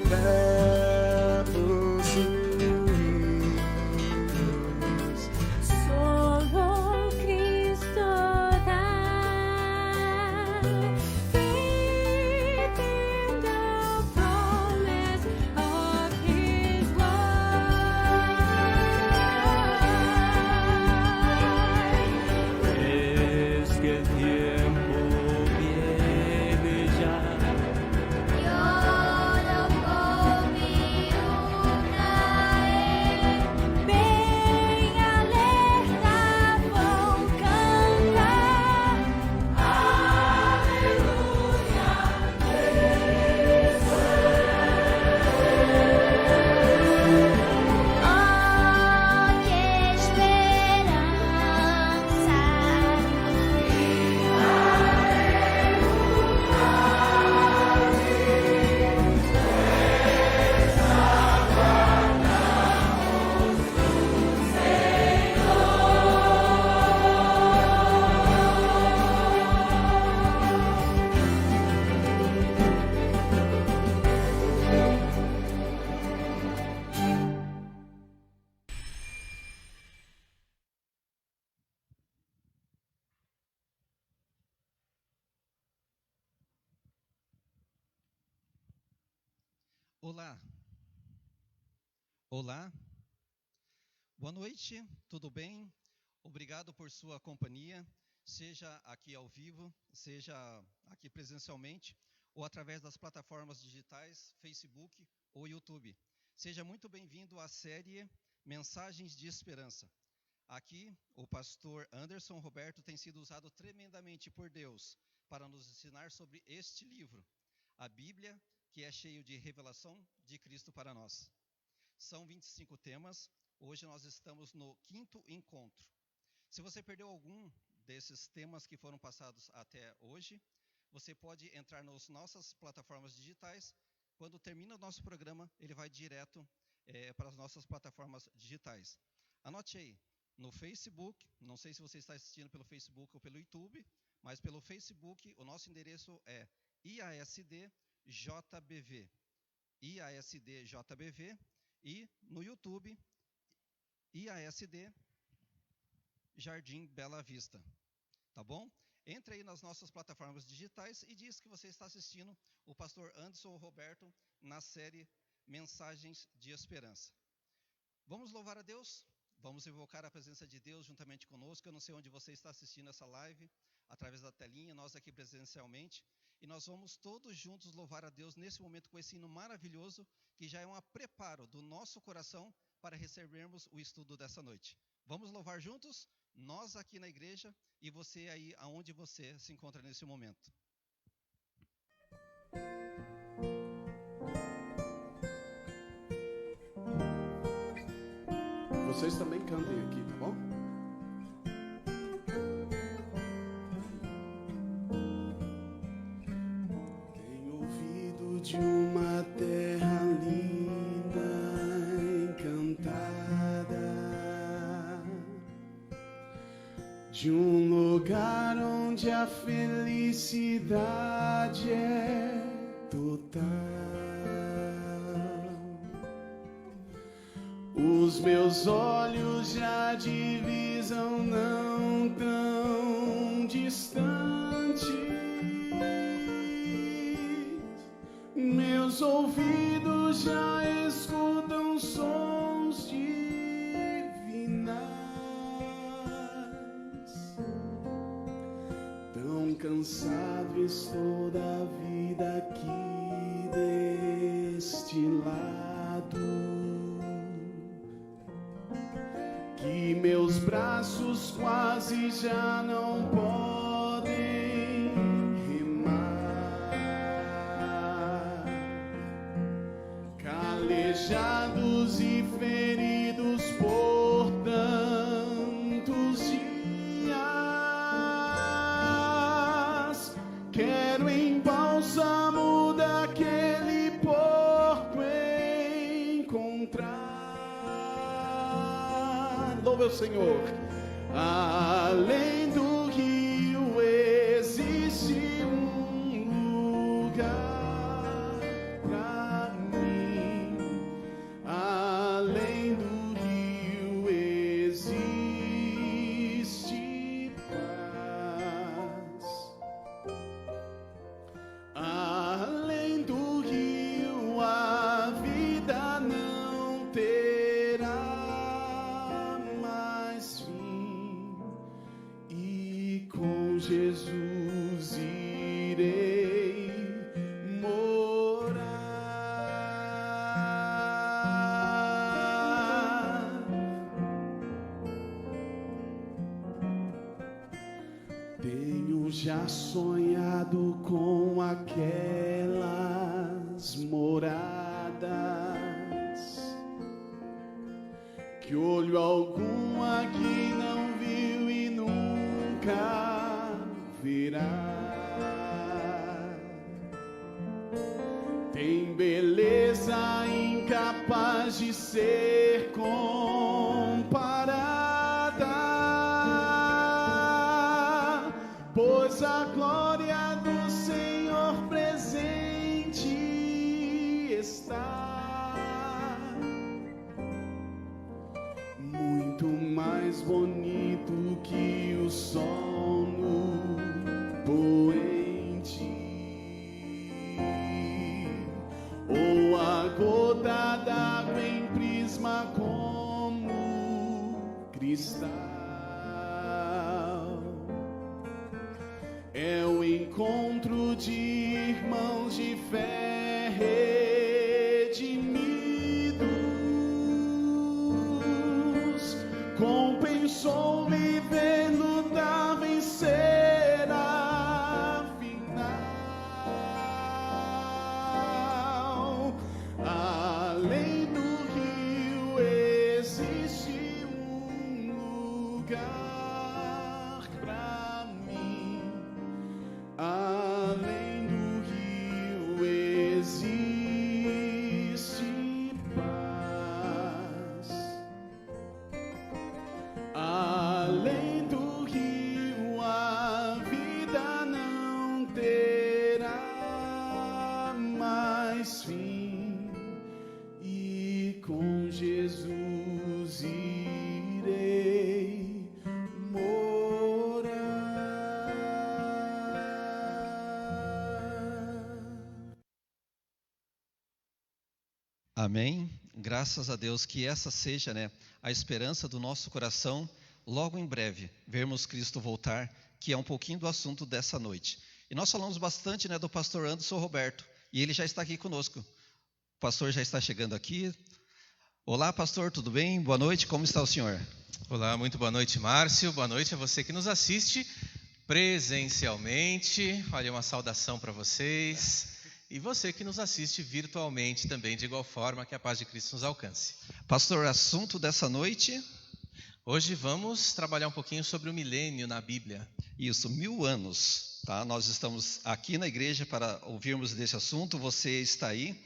pra possuir. Solo Cristo dá faith in the promise of His word. Es que el tiempo viene ya. Yo lo convidaré, bem alerta vou cantar. Oh, que esperança! Olá. Olá. Boa noite, tudo bem? Obrigado por sua companhia, seja aqui ao vivo, seja aqui presencialmente, ou através das plataformas digitais, Facebook ou YouTube. Seja muito bem-vindo à série Mensagens de Esperança. Aqui, o pastor Anderson Roberto tem sido usado tremendamente por Deus para nos ensinar sobre este livro, a Bíblia, que é cheio de revelação de Cristo para nós. São 25 temas, hoje nós estamos no 5º encontro. Se você perdeu algum desses temas que foram passados até hoje, você pode entrar nas nossas plataformas digitais. Quando termina o nosso programa, ele vai direto para as nossas plataformas digitais. Anote aí, no Facebook, não sei se você está assistindo pelo Facebook ou pelo YouTube, mas pelo Facebook o nosso endereço é IASD-JBV, IASD-JBV, e no YouTube, IASD Jardim Bela Vista, tá bom? Entre aí nas nossas plataformas digitais e diz que você está assistindo o pastor Anderson Roberto na série Mensagens de Esperança. Vamos louvar a Deus? Vamos invocar a presença de Deus juntamente conosco. Eu não sei onde você está assistindo essa live, através da telinha, nós aqui presencialmente. E nós vamos todos juntos louvar a Deus nesse momento com esse hino maravilhoso, que já é um preparo do nosso coração para recebermos o estudo dessa noite. Vamos louvar juntos? Nós aqui na igreja e você aí aonde você se encontra nesse momento. Vocês também cantem aqui, tá bom? Tenho ouvido de uma terra linda, encantada, de um lugar onde a felicidade é total. Os meus olhos já divisam não tão distantes, meus ouvidos já escutam sons divinais. Tão cansado estou da vida aqui deste lado, que meus braços quase já não podem remar. Calejados e feridos por tantos dias, quero em bálsamo daquele porto encontrar. Louve o Senhor. Além do rio existe um lugar pra mim. sonhado com aquelas moradas que olho algum aqui não viu e nunca virá. Tem beleza incapaz de ser comparada, pois a glória do Senhor presente está. Muito mais bonito que o sol no poente, ou a gota d'água em prisma como cristal. É o encontro de irmãos de fé redimidos. Compensou viver, lutar, vencer afinal. Além do rio existe um lugar pra mim. Além do rio existe paz. Além do rio a vida não terá mais fim, e com Jesus irei morar. Amém. Graças a Deus que essa seja, a esperança do nosso coração, logo em breve, vermos Cristo voltar, que é um pouquinho do assunto dessa noite. E nós falamos bastante, do pastor Anderson Roberto, e ele já está aqui conosco. O pastor já está chegando aqui. Olá, pastor, tudo bem? Boa noite, como está o senhor? Olá, muito boa noite, Márcio. Boa noite a você que nos assiste presencialmente. Olha, uma saudação para vocês. E você que nos assiste virtualmente também, de igual forma, que a paz de Cristo nos alcance. Pastor, assunto dessa noite? Hoje vamos trabalhar um pouquinho sobre o milênio na Bíblia. Isso, 1000 anos, tá? Nós estamos aqui na igreja para ouvirmos desse assunto, você está aí.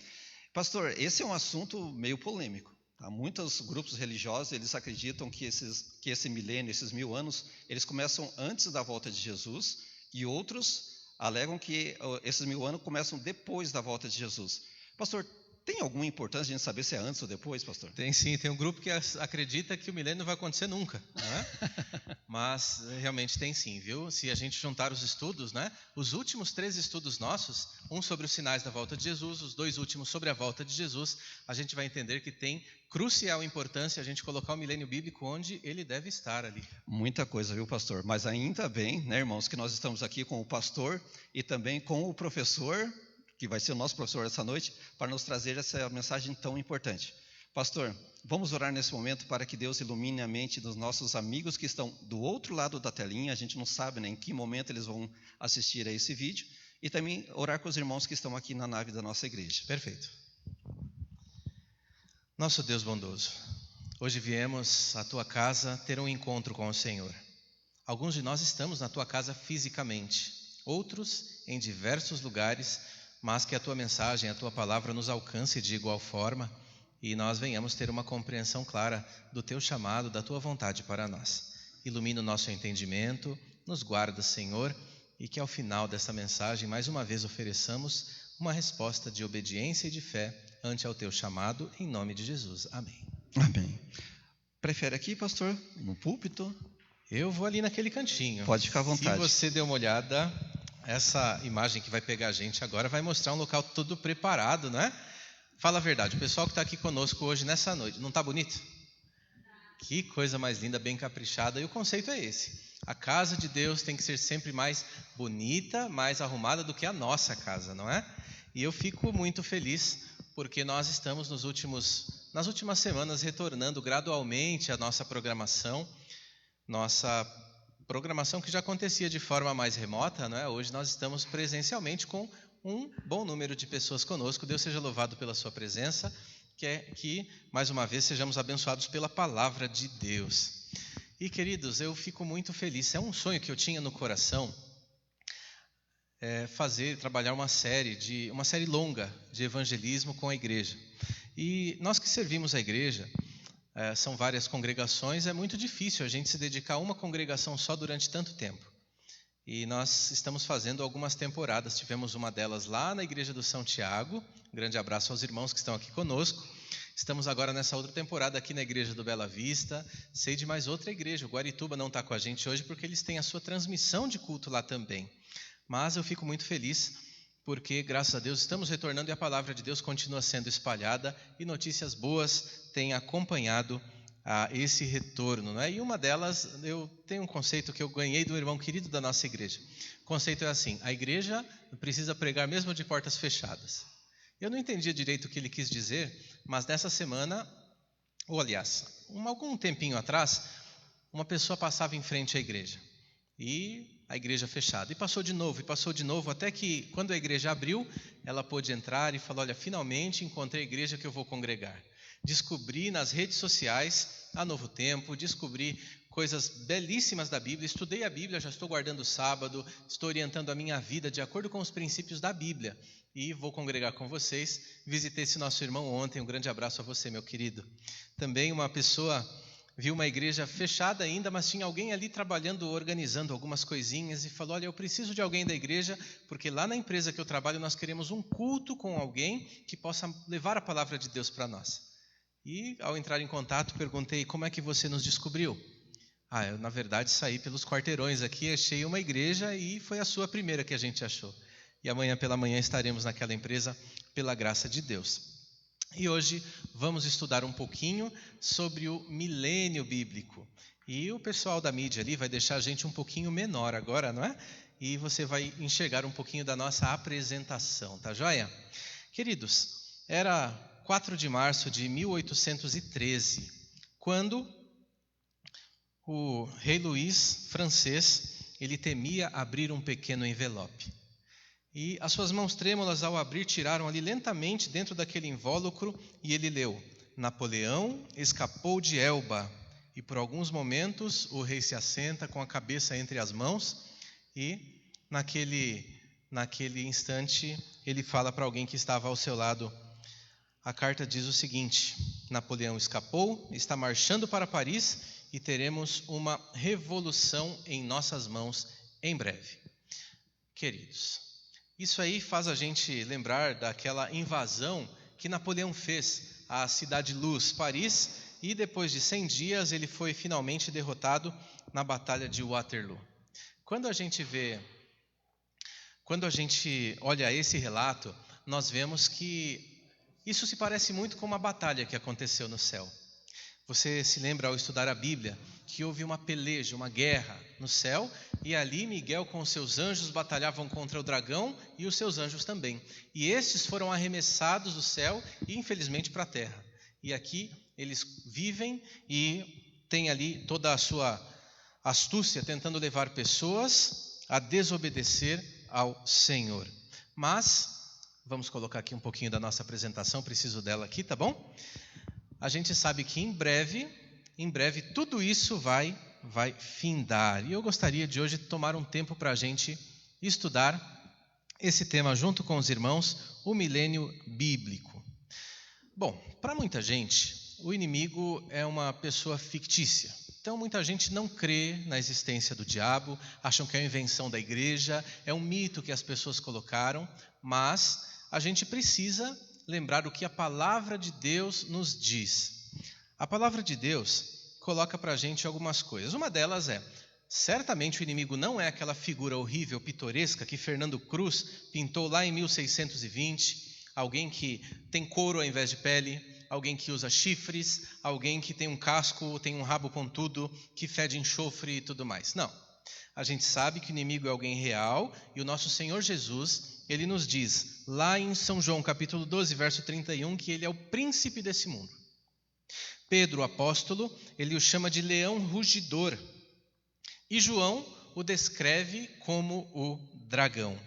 Pastor, esse é um assunto meio polêmico, tá? Muitos grupos religiosos, eles acreditam que esse milênio, esses 1000 anos, eles começam antes da volta de Jesus, e outros alegam que esses 1000 anos começam depois da volta de Jesus. Pastor, tem alguma importância a gente saber se é antes ou depois, pastor? Tem sim, tem um grupo que acredita que o milênio não vai acontecer nunca, né? Mas realmente tem sim, viu? Se a gente juntar os estudos, os últimos 3 estudos nossos, um sobre os sinais da volta de Jesus, os 2 últimos sobre a volta de Jesus, a gente vai entender que tem crucial importância a gente colocar o milênio bíblico onde ele deve estar ali. Muita coisa, viu, pastor? Mas ainda bem, irmãos, que nós estamos aqui com o pastor e também com o professor, que vai ser o nosso professor essa noite, para nos trazer essa mensagem tão importante. Pastor, vamos orar nesse momento para que Deus ilumine a mente dos nossos amigos que estão do outro lado da telinha. A gente não sabe em que momento eles vão assistir a esse vídeo. E também orar com os irmãos que estão aqui na nave da nossa igreja. Perfeito. Nosso Deus bondoso, hoje viemos à Tua casa ter um encontro com o Senhor. Alguns de nós estamos na Tua casa fisicamente, outros em diversos lugares, mas que a Tua mensagem, a Tua palavra nos alcance de igual forma e nós venhamos ter uma compreensão clara do Teu chamado, da Tua vontade para nós. Ilumina o nosso entendimento, nos guarda, Senhor, e que ao final dessa mensagem, mais uma vez, ofereçamos uma resposta de obediência e de fé ante ao Teu chamado, em nome de Jesus. Amém. Amém. Prefere aqui, pastor, no púlpito? Eu vou ali naquele cantinho. Pode ficar à vontade. Se você der uma olhada, essa imagem que vai pegar a gente agora vai mostrar um local todo preparado, né? Fala a verdade, o pessoal que está aqui conosco hoje, nessa noite, não está bonito? Que coisa mais linda, bem caprichada, e o conceito é esse. A casa de Deus tem que ser sempre mais bonita, mais arrumada do que a nossa casa, não é? E eu fico muito feliz porque nós estamos nas últimas semanas retornando gradualmente a nossa programação, nossa programação que já acontecia de forma mais remota, não é? Hoje nós estamos presencialmente com um bom número de pessoas conosco. Deus seja louvado pela sua presença, que mais uma vez sejamos abençoados pela palavra de Deus. E queridos, eu fico muito feliz. É um sonho que eu tinha no coração, trabalhar uma série longa de evangelismo com a igreja. E nós que servimos a igreja, são várias congregações, é muito difícil a gente se dedicar a uma congregação só durante tanto tempo. E nós estamos fazendo algumas temporadas. Tivemos uma delas lá na igreja do São Tiago. Um grande abraço aos irmãos que estão aqui conosco. Estamos agora nessa outra temporada aqui na igreja do Bela Vista. Sei de mais outra igreja. O Guarituba não está com a gente hoje porque eles têm a sua transmissão de culto lá também. Mas eu fico muito feliz porque, graças a Deus, estamos retornando e a palavra de Deus continua sendo espalhada e notícias boas têm acompanhado esse retorno, não é? E uma delas, eu tenho um conceito que eu ganhei do irmão querido da nossa igreja. O conceito é assim: a igreja precisa pregar mesmo de portas fechadas. Eu não entendia direito o que ele quis dizer, mas nessa semana, ou aliás, algum tempinho atrás, uma pessoa passava em frente à igreja, e a igreja fechada, e passou de novo, até que quando a igreja abriu, ela pôde entrar e falou: olha, finalmente encontrei a igreja que eu vou congregar. Descobri nas redes sociais a Novo Tempo, descobri coisas belíssimas da Bíblia, estudei a Bíblia, já estou guardando o sábado, estou orientando a minha vida de acordo com os princípios da Bíblia e vou congregar com vocês. Visitei esse nosso irmão ontem, um grande abraço a você, meu querido. Também uma pessoa viu uma igreja fechada ainda, mas tinha alguém ali trabalhando, organizando algumas coisinhas e falou: olha, eu preciso de alguém da igreja, porque lá na empresa que eu trabalho nós queremos um culto com alguém que possa levar a palavra de Deus para nós. E ao entrar em contato, perguntei: como é que você nos descobriu? Eu na verdade saí pelos quarteirões aqui, achei uma igreja e foi a sua primeira que a gente achou. E amanhã pela manhã estaremos naquela empresa pela graça de Deus. E hoje vamos estudar um pouquinho sobre o milênio bíblico. E o pessoal da mídia ali vai deixar a gente um pouquinho menor agora, não é? E você vai enxergar um pouquinho da nossa apresentação, tá joia? Queridos, era 4 de março de 1813, quando o rei Luís francês, ele temia abrir um pequeno envelope. E as suas mãos trêmulas ao abrir tiraram ali lentamente dentro daquele invólucro e ele leu: Napoleão escapou de Elba. E por alguns momentos o rei se assenta com a cabeça entre as mãos e naquele instante ele fala para alguém que estava ao seu lado. A carta diz o seguinte: Napoleão escapou, está marchando para Paris e teremos uma revolução em nossas mãos em breve. Queridos, isso aí faz a gente lembrar daquela invasão que Napoleão fez à Cidade Luz, Paris, e depois de 100 dias ele foi finalmente derrotado na Batalha de Waterloo. Quando a gente olha esse relato, nós vemos que isso se parece muito com uma batalha que aconteceu no céu. Você se lembra ao estudar a Bíblia que houve uma peleja, uma guerra no céu, e ali Miguel com os seus anjos batalhavam contra o dragão e os seus anjos também. E estes foram arremessados do céu e infelizmente para a terra. E aqui eles vivem e têm ali toda a sua astúcia tentando levar pessoas a desobedecer ao Senhor. Mas vamos colocar aqui um pouquinho da nossa apresentação, preciso dela aqui, tá bom? A gente sabe que em breve tudo isso vai findar. E eu gostaria de hoje tomar um tempo para a gente estudar esse tema junto com os irmãos, o milênio bíblico. Bom, para muita gente, o inimigo é uma pessoa fictícia. Então muita gente não crê na existência do diabo, acham que é uma invenção da igreja, é um mito que as pessoas colocaram, mas a gente precisa lembrar o que a palavra de Deus nos diz. A palavra de Deus coloca para a gente algumas coisas. Uma delas é: certamente o inimigo não é aquela figura horrível, pitoresca que Fernando Cruz pintou lá em 1620, alguém que tem couro ao invés de pele, alguém que usa chifres, alguém que tem um casco, tem um rabo pontudo, que fede enxofre e tudo mais. Não. A gente sabe que o inimigo é alguém real e o nosso Senhor Jesus, ele nos diz lá em São João capítulo 12, verso 31, que ele é o príncipe desse mundo. Pedro, o apóstolo, ele o chama de leão rugidor. E João o descreve como o dragão.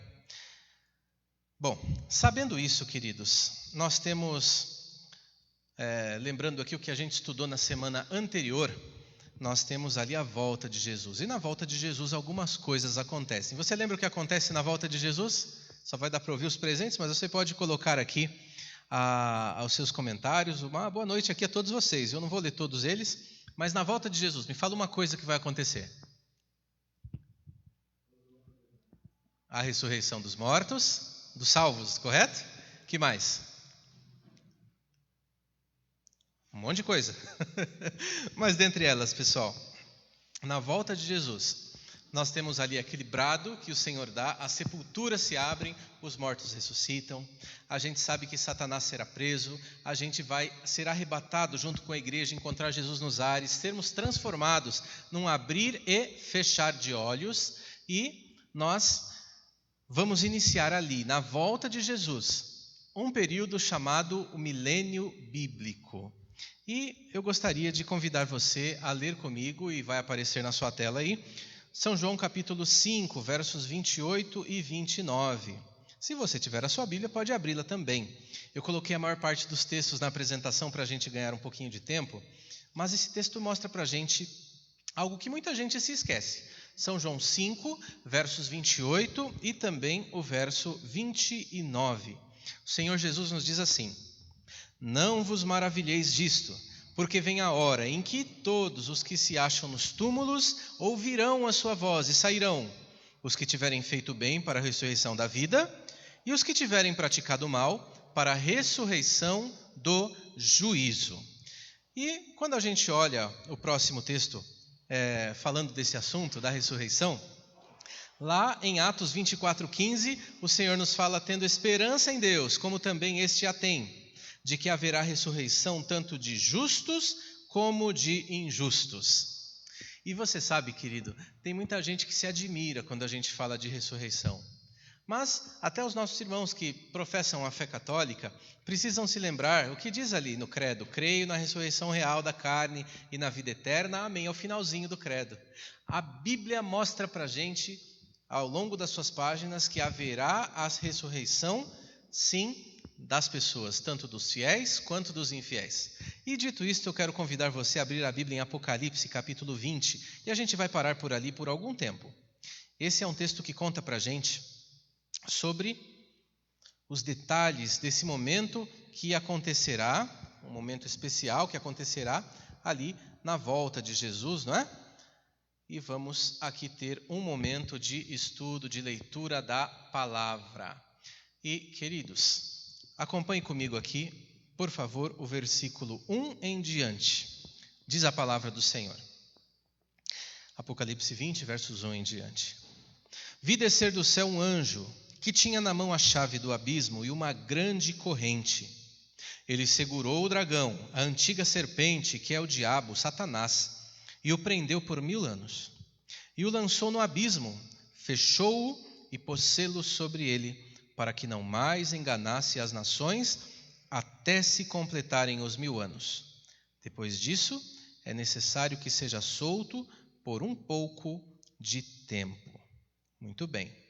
Bom, sabendo isso, queridos, nós temos, lembrando aqui o que a gente estudou na semana anterior, nós temos ali a volta de Jesus. E na volta de Jesus algumas coisas acontecem. Você lembra o que acontece na volta de Jesus? Só vai dar para ouvir os presentes, mas você pode colocar aqui aos seus comentários. Uma boa noite aqui a todos vocês. Eu não vou ler todos eles, mas na volta de Jesus, me fala uma coisa que vai acontecer. A ressurreição dos mortos, dos salvos, correto? Que mais? Um monte de coisa. Mas dentre elas, pessoal, na volta de Jesus, nós temos ali aquele brado que o Senhor dá, as sepulturas se abrem, os mortos ressuscitam, a gente sabe que Satanás será preso, a gente vai ser arrebatado junto com a igreja, encontrar Jesus nos ares, sermos transformados num abrir e fechar de olhos, e nós vamos iniciar ali, na volta de Jesus, um período chamado o milênio bíblico. E eu gostaria de convidar você a ler comigo, e vai aparecer na sua tela aí, São João capítulo 5, versos 28 e 29. Se você tiver a sua Bíblia, pode abri-la também. Eu coloquei a maior parte dos textos na apresentação para a gente ganhar um pouquinho de tempo, mas esse texto mostra para a gente algo que muita gente se esquece. São João 5, versos 28 e também o verso 29. O Senhor Jesus nos diz assim: não vos maravilheis disto, porque vem a hora em que todos os que se acham nos túmulos ouvirão a sua voz e sairão, os que tiverem feito bem para a ressurreição da vida, e os que tiverem praticado mal para a ressurreição do juízo. E quando a gente olha o próximo texto, falando desse assunto da ressurreição, lá em Atos 24:15, o Senhor nos fala: tendo esperança em Deus, como também este a tem, de que haverá ressurreição tanto de justos como de injustos. E você sabe, querido, tem muita gente que se admira quando a gente fala de ressurreição. Mas até os nossos irmãos que professam a fé católica precisam se lembrar o que diz ali no credo: creio na ressurreição real da carne e na vida eterna, amém, ao finalzinho do credo. A Bíblia mostra para a gente, ao longo das suas páginas, que haverá a ressurreição, sim, das pessoas, tanto dos fiéis quanto dos infiéis. E dito isto, eu quero convidar você a abrir a Bíblia em Apocalipse, capítulo 20, e a gente vai parar por ali por algum tempo. Esse é um texto que conta para a gente sobre os detalhes desse momento que acontecerá, um momento especial que acontecerá ali na volta de Jesus, não é? E vamos aqui ter um momento de estudo, de leitura da palavra. E, queridos, acompanhe comigo aqui, por favor, o versículo 1 em diante. Diz a palavra do Senhor. Apocalipse 20, versos 1 em diante. Vi descer do céu um anjo que tinha na mão a chave do abismo e uma grande corrente. Ele segurou o dragão, a antiga serpente, que é o diabo, Satanás, e o prendeu por 1000 anos. E o lançou no abismo, fechou-o e pôs selo sobre ele, para que não mais enganasse as nações, até se completarem os 1000 anos. Depois disso, é necessário que seja solto por um pouco de tempo. Muito bem.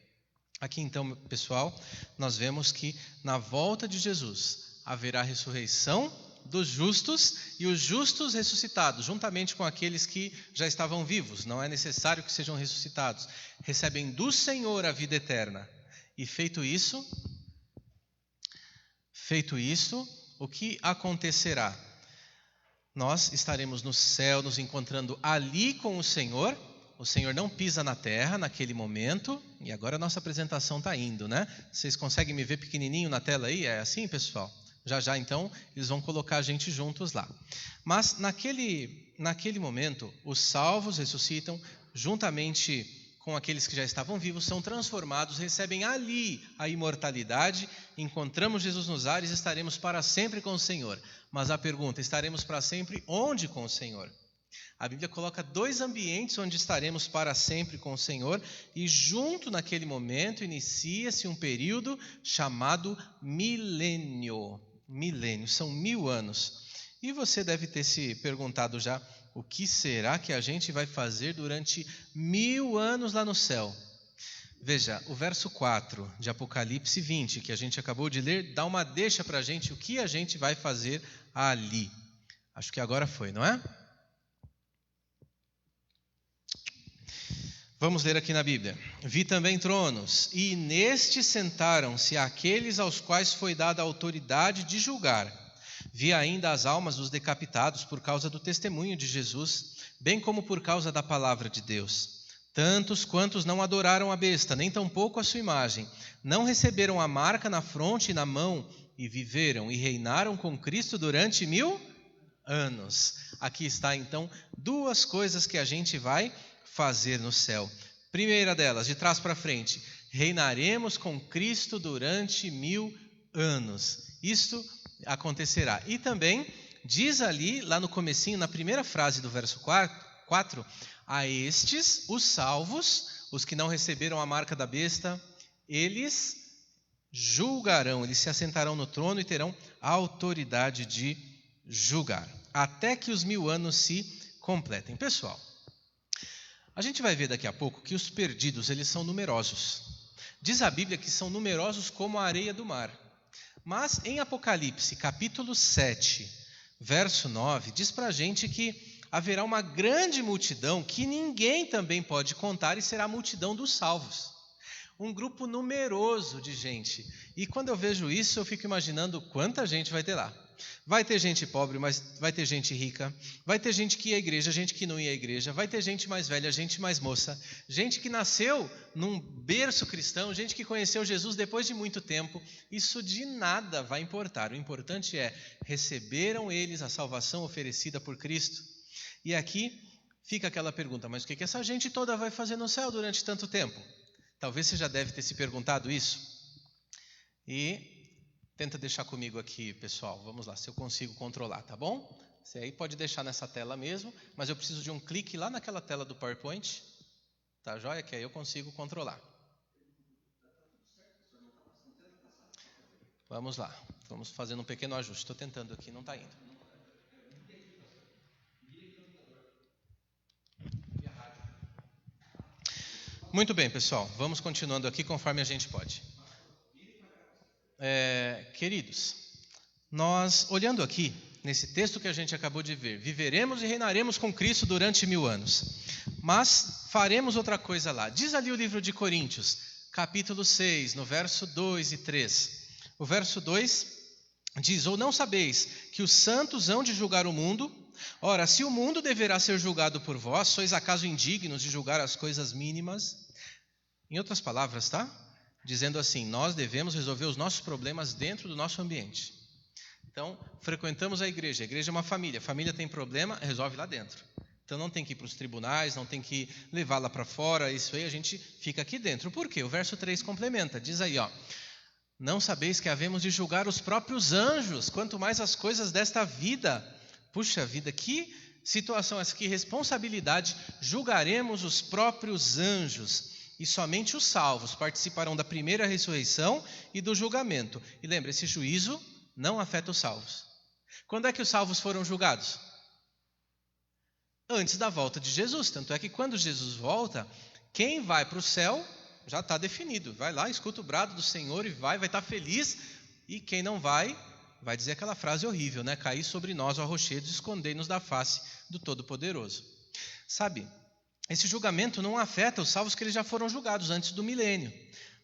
Aqui então, pessoal, nós vemos que na volta de Jesus haverá ressurreição dos justos e os justos ressuscitados, juntamente com aqueles que já estavam vivos. Não é necessário que sejam ressuscitados. Recebem do Senhor a vida eterna. E feito isso, o que acontecerá? Nós estaremos no céu, nos encontrando ali com o Senhor. O Senhor não pisa na terra naquele momento. E agora a nossa apresentação está indo, né? Vocês conseguem me ver pequenininho na tela aí? É assim, pessoal? Já, então, eles vão colocar a gente juntos lá. Mas naquele momento, os salvos ressuscitam, juntamente com aqueles que já estavam vivos, são transformados, recebem ali a imortalidade, encontramos Jesus nos ares e estaremos para sempre com o Senhor. Mas a pergunta: estaremos para sempre onde com o Senhor? A Bíblia coloca 2 ambientes onde estaremos para sempre com o Senhor, e junto naquele momento inicia-se um período chamado milênio. Milênio, são 1000 anos. E você deve ter se perguntado já: O que será que a gente vai fazer durante 1000 anos lá no céu? Veja, o verso 4 de Apocalipse 20, que a gente acabou de ler, dá uma deixa para a gente o que a gente vai fazer ali. Acho que agora foi, não é? Vamos ler aqui na Bíblia. Vi também tronos, e nestes sentaram-se aqueles aos quais foi dada a autoridade de julgar. Vi ainda as almas dos decapitados por causa do testemunho de Jesus, bem como por causa da palavra de Deus. Tantos quantos não adoraram a besta, nem tampouco a sua imagem, não receberam a marca na fronte e na mão, e viveram e reinaram com Cristo durante 1000 anos. Aqui está então 2 coisas que a gente vai fazer no céu. Primeira delas, de trás para frente, reinaremos com Cristo durante 1000 anos. Isto acontecerá. E também diz ali, lá no comecinho, na primeira frase do verso 4, a estes, os salvos, os que não receberam a marca da besta, eles julgarão, eles se assentarão no trono e terão a autoridade de julgar, até que os 1000 anos se completem. Pessoal, a gente vai ver daqui a pouco que os perdidos, eles são numerosos. Diz a Bíblia que são numerosos como a areia do mar. Mas em Apocalipse, capítulo 7, verso 9, diz para a gente que haverá uma grande multidão que ninguém também pode contar e será a multidão dos salvos. Um grupo numeroso de gente. E quando eu vejo isso, eu fico imaginando quanta gente vai ter lá. Vai ter gente pobre, mas vai ter gente rica. Vai ter gente que ia à igreja, gente que não ia à igreja. Vai ter gente mais velha, gente mais moça. Gente que nasceu num berço cristão, gente que conheceu Jesus depois de muito tempo. Isso de nada vai importar. O importante é, receberam eles a salvação oferecida por Cristo? E aqui fica aquela pergunta, mas o que essa gente toda vai fazer no céu durante tanto tempo? Talvez você já deve ter se perguntado isso. E tenta deixar comigo aqui, pessoal. Vamos lá, se eu consigo controlar, tá bom? Você aí pode deixar nessa tela mesmo, mas eu preciso de um clique lá naquela tela do PowerPoint. Tá joia? Que aí eu consigo controlar. Vamos lá, vamos fazendo um pequeno ajuste. Estou tentando aqui, não está indo. Muito bem, pessoal, vamos continuando aqui conforme a gente pode. Queridos, nós, olhando aqui, nesse texto que a gente acabou de ver, viveremos e reinaremos com Cristo durante 1000 anos, mas faremos outra coisa lá. Diz ali o livro de Coríntios, capítulo 6, no verso 2 e 3. O verso 2 diz, ou não sabeis que os santos hão de julgar o mundo? Ora, se o mundo deverá ser julgado por vós, sois acaso indignos de julgar as coisas mínimas? Em outras palavras, tá? Dizendo assim, nós devemos resolver os nossos problemas dentro do nosso ambiente. Então, frequentamos a igreja é uma família. A família tem problema, resolve lá dentro. Então não tem que ir para os tribunais, não tem que levá-la para fora, isso aí a gente fica aqui dentro. Por quê? O verso 3 complementa, diz aí, ó, não sabeis que havemos de julgar os próprios anjos, quanto mais as coisas desta vida. Puxa vida, que situação essa, que responsabilidade, julgaremos os próprios anjos. E somente os salvos participarão da primeira ressurreição e do julgamento. E lembra, esse juízo não afeta os salvos. Quando é que os salvos foram julgados? Antes da volta de Jesus. Tanto é que quando Jesus volta, quem vai para o céu já está definido. Vai lá, escuta o brado do Senhor e vai estar feliz. E quem não vai dizer aquela frase horrível, né? Cair sobre nós, ó rochedos, escondei-nos da face do Todo-Poderoso. Sabe, esse julgamento não afeta os salvos que eles já foram julgados antes do milênio.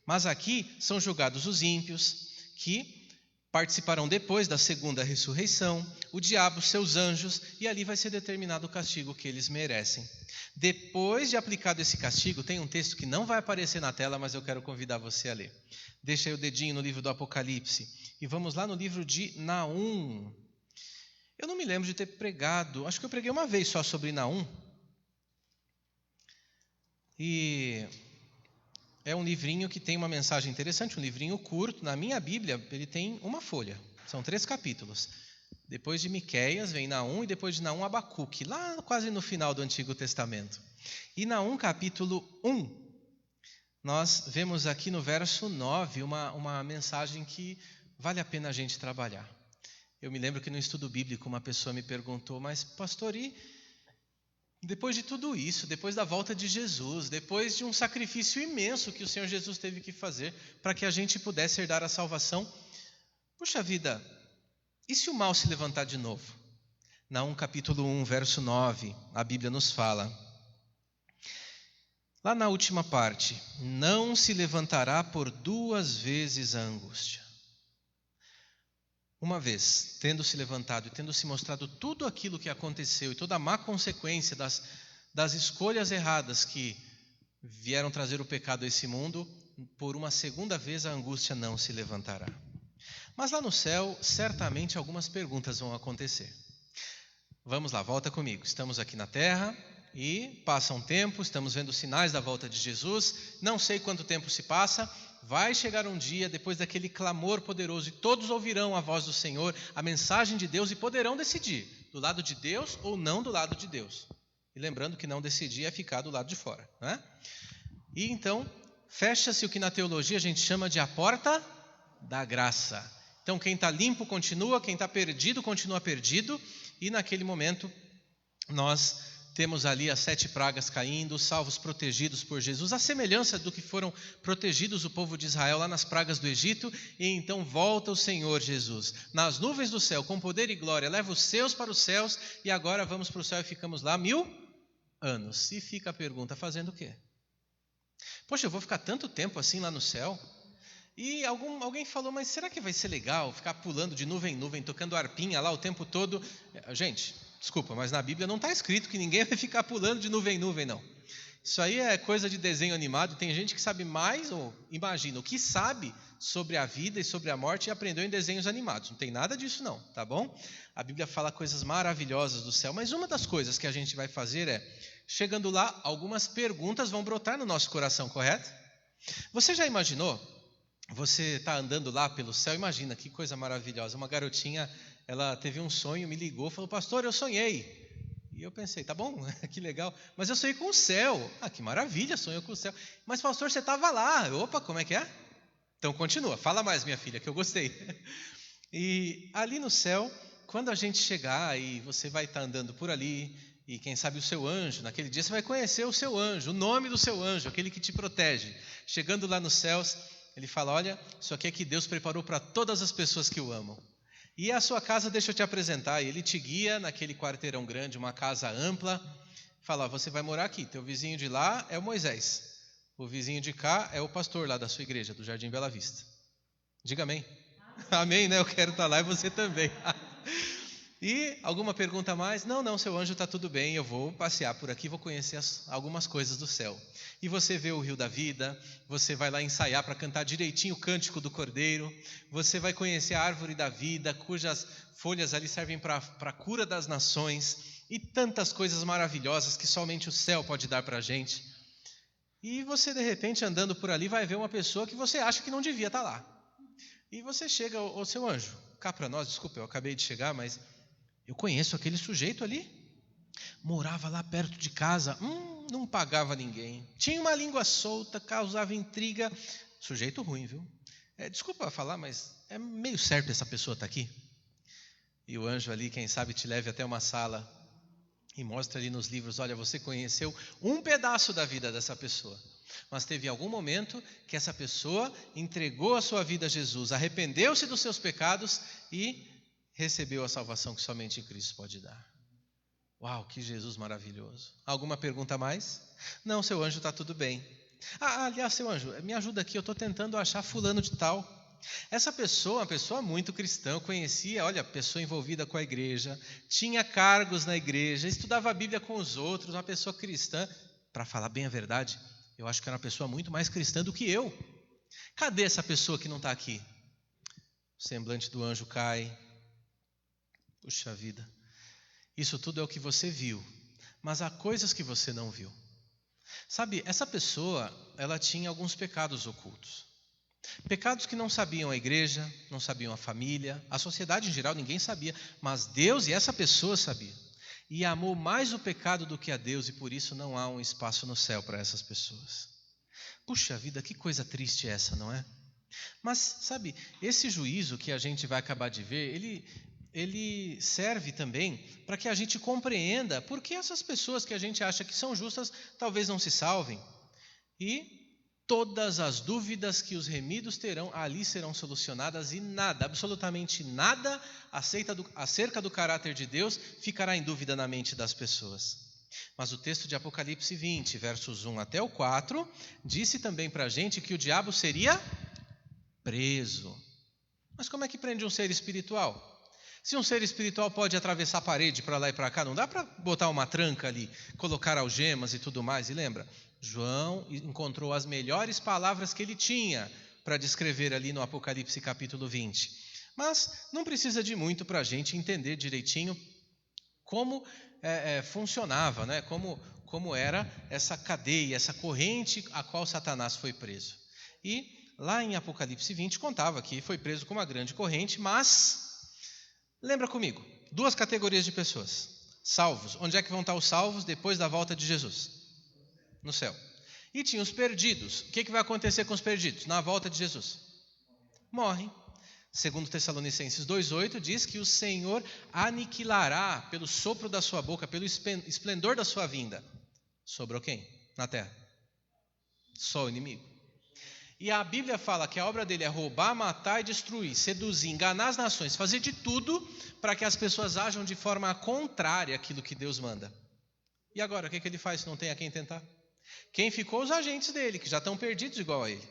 Mas aqui são julgados os ímpios, que participarão depois da segunda ressurreição, o diabo, seus anjos, e ali vai ser determinado o castigo que eles merecem. Depois de aplicado esse castigo, tem um texto que não vai aparecer na tela, mas eu quero convidar você a ler. Deixa aí o dedinho no livro do Apocalipse. E vamos lá no livro de Naum. Eu não me lembro de ter pregado, acho que eu preguei uma vez só sobre Naum. E é um livrinho que tem uma mensagem interessante, um livrinho curto. Na minha Bíblia, ele tem uma folha, são 3 capítulos. Depois de Miqueias vem Naum e depois de Naum Abacuque, lá quase no final do Antigo Testamento. E Naum capítulo 1, nós vemos aqui no verso 9 uma mensagem que vale a pena a gente trabalhar. Eu me lembro que no estudo bíblico uma pessoa me perguntou, mas pastor, e Depois de tudo isso, depois da volta de Jesus, depois de um sacrifício imenso que o Senhor Jesus teve que fazer para que a gente pudesse herdar a salvação, puxa vida, e se o mal se levantar de novo? Naum capítulo 1, verso 9, a Bíblia nos fala, lá na última parte, não se levantará por 2 vezes a angústia. Uma vez, tendo se levantado e tendo se mostrado tudo aquilo que aconteceu e toda a má consequência das escolhas erradas que vieram trazer o pecado a esse mundo, por uma segunda vez a angústia não se levantará. Mas lá no céu, certamente algumas perguntas vão acontecer. Vamos lá, volta comigo. Estamos aqui na terra e passa um tempo, estamos vendo sinais da volta de Jesus, não sei quanto tempo se passa. Vai chegar um dia, depois daquele clamor poderoso, e todos ouvirão a voz do Senhor, a mensagem de Deus, e poderão decidir, do lado de Deus ou não do lado de Deus. E lembrando que não decidir é ficar do lado de fora, né? E então, fecha-se o que na teologia a gente chama de a porta da graça. Então, quem está limpo continua, quem está perdido continua perdido, e naquele momento nós temos ali as 7 pragas caindo, salvos protegidos por Jesus, a semelhança do que foram protegidos o povo de Israel lá nas pragas do Egito, e então volta o Senhor Jesus, nas nuvens do céu, com poder e glória, leva os seus para os céus, e agora vamos para o céu e ficamos lá 1000 anos. E fica a pergunta, fazendo o quê? Poxa, eu vou ficar tanto tempo assim lá no céu? E alguém falou, mas será que vai ser legal ficar pulando de nuvem em nuvem, tocando arpinha lá o tempo todo? Gente, desculpa, mas na Bíblia não está escrito que ninguém vai ficar pulando de nuvem em nuvem, não. Isso aí é coisa de desenho animado. Tem gente que sabe mais, ou imagina, o que sabe sobre a vida e sobre a morte e aprendeu em desenhos animados. Não tem nada disso não, tá bom? A Bíblia fala coisas maravilhosas do céu, mas uma das coisas que a gente vai fazer é, chegando lá, algumas perguntas vão brotar no nosso coração, correto? Você já imaginou? Você está andando lá pelo céu, imagina que coisa maravilhosa. Uma garotinha, ela teve um sonho, me ligou, falou, pastor, eu sonhei. E eu pensei, tá bom, que legal, mas eu sonhei com o céu. Ah, que maravilha, sonhou com o céu. Mas pastor, você estava lá. Opa, como é que é? Então continua, fala mais, minha filha, que eu gostei. E ali no céu, quando a gente chegar e você vai estar andando por ali, e quem sabe o seu anjo, naquele dia você vai conhecer o seu anjo, o nome do seu anjo, aquele que te protege. Chegando lá nos céus, ele fala, olha, isso aqui é que Deus preparou para todas as pessoas que o amam. E a sua casa, deixa eu te apresentar. E ele te guia naquele quarteirão grande, uma casa ampla. Fala, você vai morar aqui. Teu vizinho de lá é o Moisés. O vizinho de cá é o pastor lá da sua igreja, do Jardim Bela Vista. Diga amém. Amém, né? Eu quero estar lá e você também. E alguma pergunta a mais? Não, seu anjo está tudo bem, eu vou passear por aqui, vou conhecer algumas coisas do céu. E você vê o rio da vida, você vai lá ensaiar para cantar direitinho o cântico do Cordeiro, você vai conhecer a árvore da vida, cujas folhas ali servem para a cura das nações, e tantas coisas maravilhosas que somente o céu pode dar para a gente. E você, de repente, andando por ali, vai ver uma pessoa que você acha que não devia estar lá. E você chega, ô seu anjo, cá para nós, desculpa, eu acabei de chegar, mas eu conheço aquele sujeito ali, morava lá perto de casa, não pagava ninguém, tinha uma língua solta, causava intriga, sujeito ruim, viu? Desculpa falar, mas é meio certo essa pessoa estar aqui? E o anjo ali, quem sabe, te leve até uma sala e mostra ali nos livros, olha, você conheceu um pedaço da vida dessa pessoa, mas teve algum momento que essa pessoa entregou a sua vida a Jesus, arrependeu-se dos seus pecados e recebeu a salvação que somente Cristo pode dar. Uau, que Jesus maravilhoso. Alguma pergunta a mais? Não, seu anjo, está tudo bem. Aliás, seu anjo, me ajuda aqui, eu estou tentando achar fulano de tal. Essa pessoa, uma pessoa muito cristã, eu conhecia, olha, pessoa envolvida com a igreja, tinha cargos na igreja, estudava a Bíblia com os outros, uma pessoa cristã. Para falar bem a verdade, eu acho que era uma pessoa muito mais cristã do que eu. Cadê essa pessoa que não está aqui? O semblante do anjo cai. Puxa vida, isso tudo é o que você viu, mas há coisas que você não viu. Sabe, essa pessoa, ela tinha alguns pecados ocultos. Pecados que não sabiam a igreja, não sabiam a família, a sociedade em geral, ninguém sabia, mas Deus e essa pessoa sabia. E amou mais o pecado do que a Deus, e por isso não há um espaço no céu para essas pessoas. Puxa vida, que coisa triste essa, não é? Mas, sabe, esse juízo que a gente vai acabar de ver, ele ele serve também para que a gente compreenda por que essas pessoas que a gente acha que são justas talvez não se salvem. E todas as dúvidas que os remidos terão ali serão solucionadas e nada, absolutamente nada acerca do caráter de Deus ficará em dúvida na mente das pessoas. Mas o texto de Apocalipse 20, versos 1 até o 4, disse também para a gente que o diabo seria preso. Mas como é que prende um ser espiritual? Se um ser espiritual pode atravessar a parede para lá e para cá, não dá para botar uma tranca ali, colocar algemas e tudo mais. E lembra, João encontrou as melhores palavras que ele tinha para descrever ali no Apocalipse capítulo 20. Mas não precisa de muito para a gente entender direitinho como funcionava, né? Como era essa cadeia, essa corrente a qual Satanás foi preso. E lá em Apocalipse 20 contava que foi preso com uma grande corrente, mas lembra comigo, duas categorias de pessoas. Salvos, onde é que vão estar os salvos depois da volta de Jesus? No céu. E tinha os perdidos. O que vai acontecer com os perdidos na volta de Jesus? Morrem. Segundo Tessalonicenses 2,8 diz que o Senhor aniquilará pelo sopro da sua boca, pelo esplendor da sua vinda. Sobrou quem? Na terra? Só o inimigo. E a Bíblia fala que a obra dele é roubar, matar e destruir, seduzir, enganar as nações, fazer de tudo para que as pessoas ajam de forma contrária àquilo que Deus manda. E agora, o que ele faz se não tem a quem tentar? Quem ficou? Os agentes dele, que já estão perdidos igual a ele.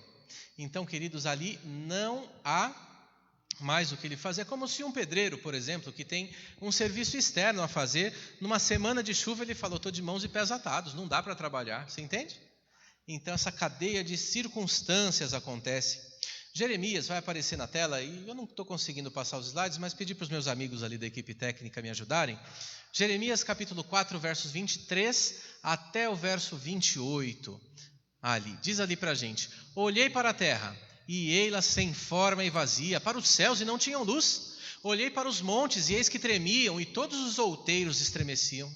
Então, queridos, ali não há mais o que ele fazer. É como se um pedreiro, por exemplo, que tem um serviço externo a fazer, numa semana de chuva ele falou, estou de mãos e pés atados, não dá para trabalhar, você entende? Então essa cadeia de circunstâncias acontece. Jeremias vai aparecer na tela, e eu não estou conseguindo passar os slides, mas pedi para os meus amigos ali da equipe técnica me ajudarem. Jeremias capítulo 4, versos 23 até o verso 28. Ali, diz ali para a gente, olhei para a terra, e ei-la sem forma e vazia, para os céus e não tinham luz. Olhei para os montes, e eis que tremiam, e todos os outeiros estremeciam.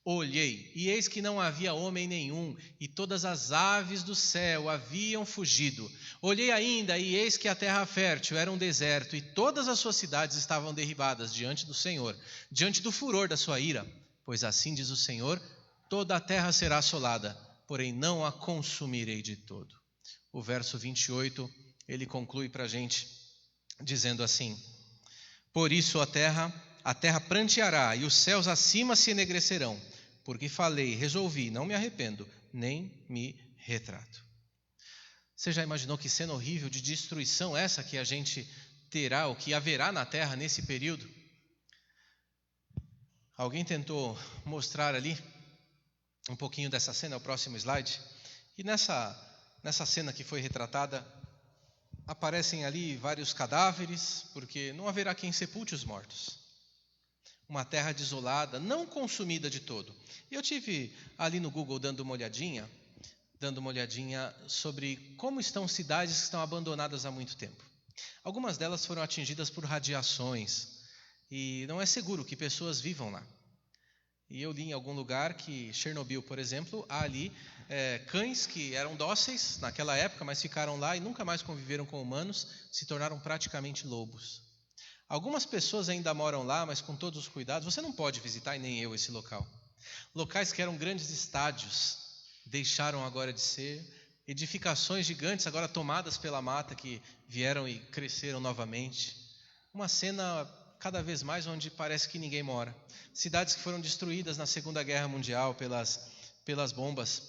Olhei, e eis que não havia homem nenhum, e todas as aves do céu haviam fugido. Olhei ainda, e eis que a terra fértil era um deserto, e todas as suas cidades estavam derribadas diante do Senhor, diante do furor da sua ira. Pois assim diz o Senhor, toda a terra será assolada, porém não a consumirei de todo. O verso 28, ele conclui para a gente, dizendo assim, por isso a terra pranteará, e os céus acima se enegrecerão, porque falei, resolvi, não me arrependo, nem me retrato. Você já imaginou que cena horrível de destruição essa que a gente terá, ou que haverá na terra nesse período? Alguém tentou mostrar ali um pouquinho dessa cena, o próximo slide, e nessa cena que foi retratada, aparecem ali vários cadáveres, porque não haverá quem sepulte os mortos. Uma terra desolada, não consumida de todo. E eu tive ali no Google dando uma olhadinha sobre como estão cidades que estão abandonadas há muito tempo. Algumas delas foram atingidas por radiações, e não é seguro que pessoas vivam lá. E eu li em algum lugar que Chernobyl, por exemplo, há ali cães que eram dóceis naquela época, mas ficaram lá e nunca mais conviveram com humanos, se tornaram praticamente lobos. Algumas pessoas ainda moram lá, mas com todos os cuidados. Você não pode visitar, e nem eu, esse local. Locais que eram grandes estádios, deixaram agora de ser. Edificações gigantes, agora tomadas pela mata, que vieram e cresceram novamente. Uma cena cada vez mais onde parece que ninguém mora. Cidades que foram destruídas na Segunda Guerra Mundial pelas bombas